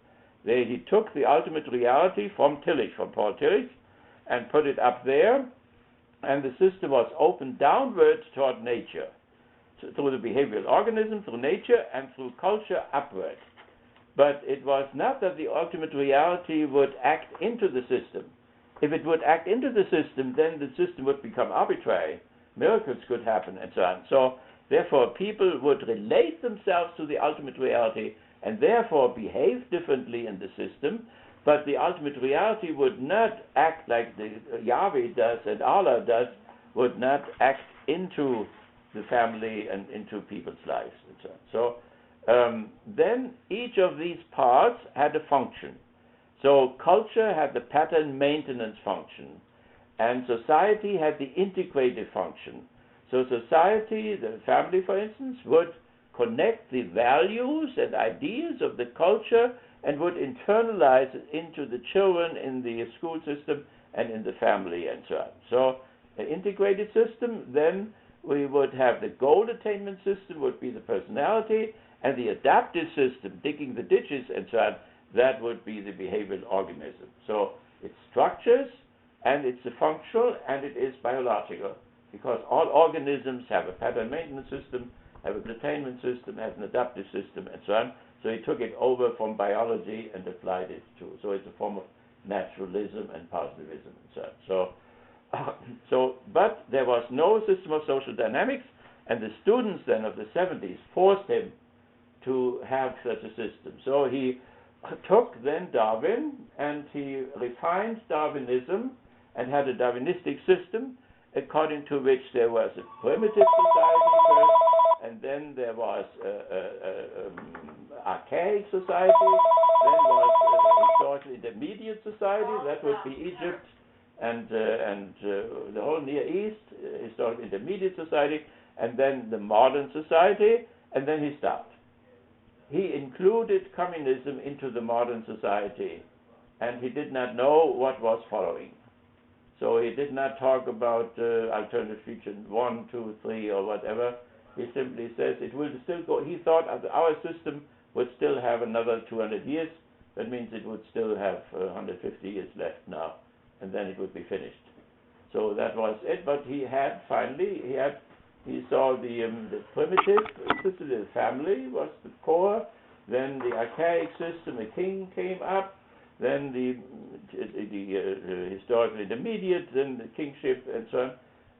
He took the ultimate reality from Paul Tillich, and put it up there, and the system was open downward toward nature, through the behavioral organism, through nature, and through culture upward. But it was not that the ultimate reality would act into the system. If it would act into the system, then the system would become arbitrary. Miracles could happen, and so on. So, therefore, people would relate themselves to the ultimate reality, and therefore behave differently in the system, but the ultimate reality would not act like the Yahweh does and Allah does, would not act into the family and into people's lives. And so then each of these parts had a function. So culture had the pattern maintenance function, and society had the integrative function. So society, the family for instance, would connect the values and ideas of the culture and would internalize it into the children in the school system and in the family and so on. So an integrated system, then we would have the goal attainment system would be the personality, and the adaptive system, digging the ditches and so on, that would be the behavioral organism. So it's structures, and it's a functional, and it is biological, because all organisms have a pattern maintenance system, have a attainment system, have an adaptive system, and so on. So he took it over from biology and applied it to, so it's a form of naturalism and positivism and so on. But there was no system of social dynamics, and the students then of the 70s forced him to have such a system. So he took then Darwin, and he refined Darwinism and had a Darwinistic system, according to which there was a primitive society first, and then there was archaic society, then was historically intermediate society, that would be Egypt and the whole Near East, historically intermediate society, and then the modern society, and then he stopped. He included communism into the modern society, and he did not know what was following. So he did not talk about alternative future 1, 2, 3, or whatever. He simply says it will still go. He thought our system would still have another 200 years. That means it would still have 150 years left now, and then it would be finished. So that was it. But he saw the primitive system, the family was the core. Then the archaic system, the king came up. Then the historically intermediate, then the kingship, and so on.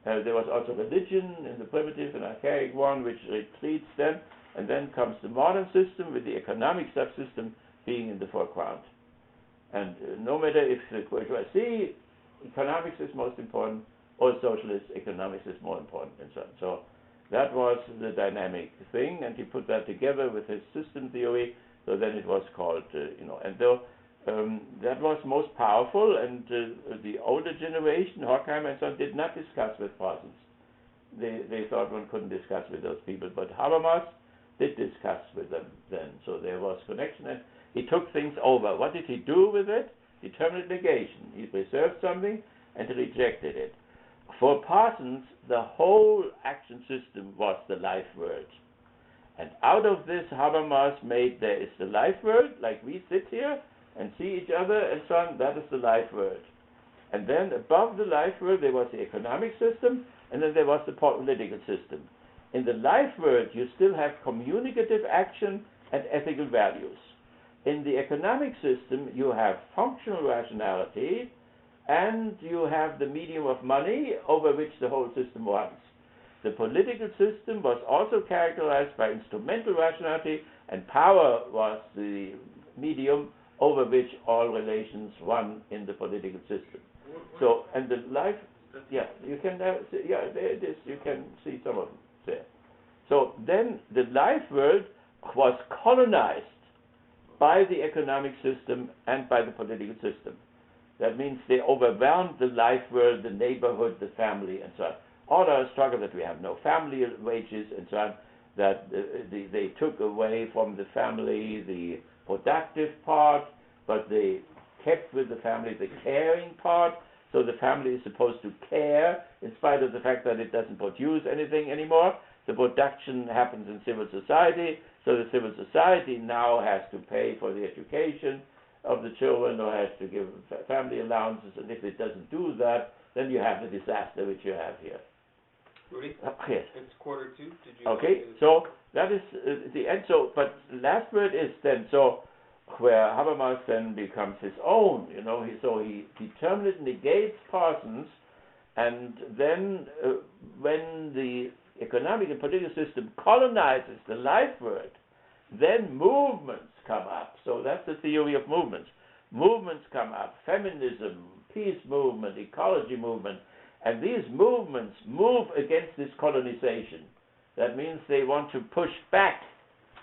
There was also religion in the primitive and archaic one, which retreats then, and then comes the modern system with the economic subsystem being in the foreground. And no matter if the bourgeoisie, economics is most important, or socialist economics is more important, and so on. So that was the dynamic thing, and he put that together with his system theory. So then it was called, and though. That was most powerful, and the older generation, Horkheimer and so on, did not discuss with Parsons. They thought one couldn't discuss with those people, but Habermas did discuss with them then. So there was connection, and he took things over. What did he do with it? Determinate negation. He preserved something and he rejected it. For Parsons, the whole action system was the life world. And out of this, Habermas made, there is the life world, like we sit here and see each other and so on, that is the life world. And then above the life world, there was the economic system, and then there was the political system. In the life world, you still have communicative action and ethical values. In the economic system, you have functional rationality, and you have the medium of money over which the whole system runs. The political system was also characterized by instrumental rationality, and power was the medium over which all relations run in the political system. So, and the life, yeah, you can, yeah, there it is, you can see some of them there. So then the life world was colonized by the economic system and by the political system. That means they overwhelmed the life world, the neighborhood, the family, and so on. All our struggle that we have no family wages and so on, that they took away from the family the productive part, but they kept with the family the caring part. So the family is supposed to care in spite of the fact that it doesn't produce anything anymore. The production happens in civil society, so the civil society now has to pay for the education of the children or has to give family allowances, and if it doesn't do that, then you have the disaster which you have here. Rudy? Yes. It's 1:45. Did you? Okay, so that is the end. So, but last word is then, so where Habermas then becomes his own, you know, he determinately negates Parsons, and then when the economic and political system colonizes the life world, then movements come up. So that's the theory of movements. Movements come up, feminism, peace movement, ecology movement, and these movements move against this colonization. That means they want to push back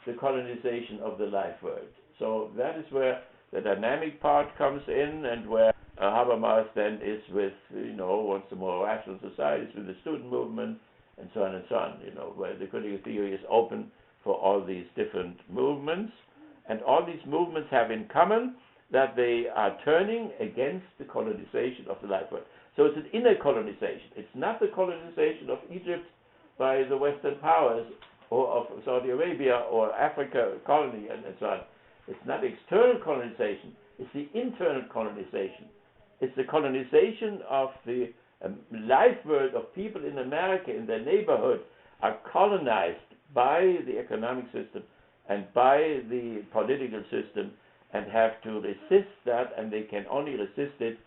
the colonization of the life world. So that is where the dynamic part comes in, and where Habermas then is with, you know, wants a more rational societies, with the student movement, and so on, you know, where the critical theory is open for all these different movements. And all these movements have in common that they are turning against the colonization of the life world. So it's an inner colonization. It's not the colonization of Egypt by the Western powers, or of Saudi Arabia, or Africa colony, and so on. It's not external colonization. It's the internal colonization. It's the colonization of the life world of people in America, in their neighborhood, are colonized by the economic system and by the political system, and have to resist that, and they can only resist it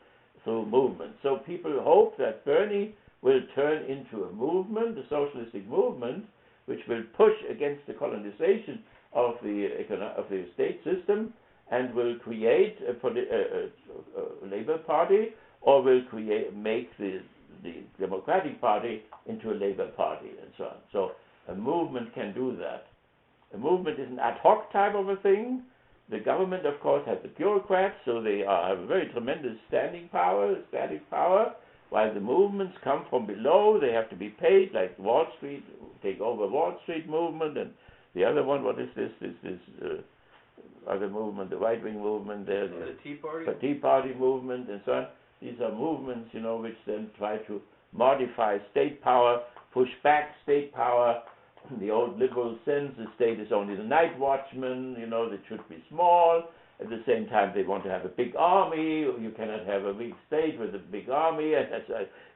through movement. So people hope that Bernie will turn into a movement, a socialistic movement, which will push against the colonization of the state system, and will create a Labour Party, or will make the Democratic Party into a Labour Party, and so on. So a movement can do that. A movement is an ad hoc type of a thing. The government, of course, has the bureaucrats, so they have a very tremendous static power, while the movements come from below. They have to be paid, like Wall Street, take over Wall Street movement, and the other one, what is this? This other movement, the right-wing movement, there, the Tea Party? The Tea Party movement, and so on. These are movements, you know, which then try to modify state power, push back state power. The old liberal sense, the state is only the night watchman, you know, that should be small. At the same time, they want to have a big army. You cannot have a weak state with a big army, and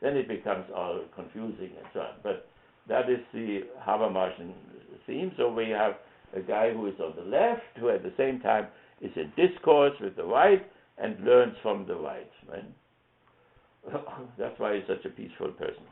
then it becomes all confusing and so on. But that is the Habermasian theme. So we have a guy who is on the left, who at the same time is in discourse with the right and learns from the right. Right? That's why he's such a peaceful person.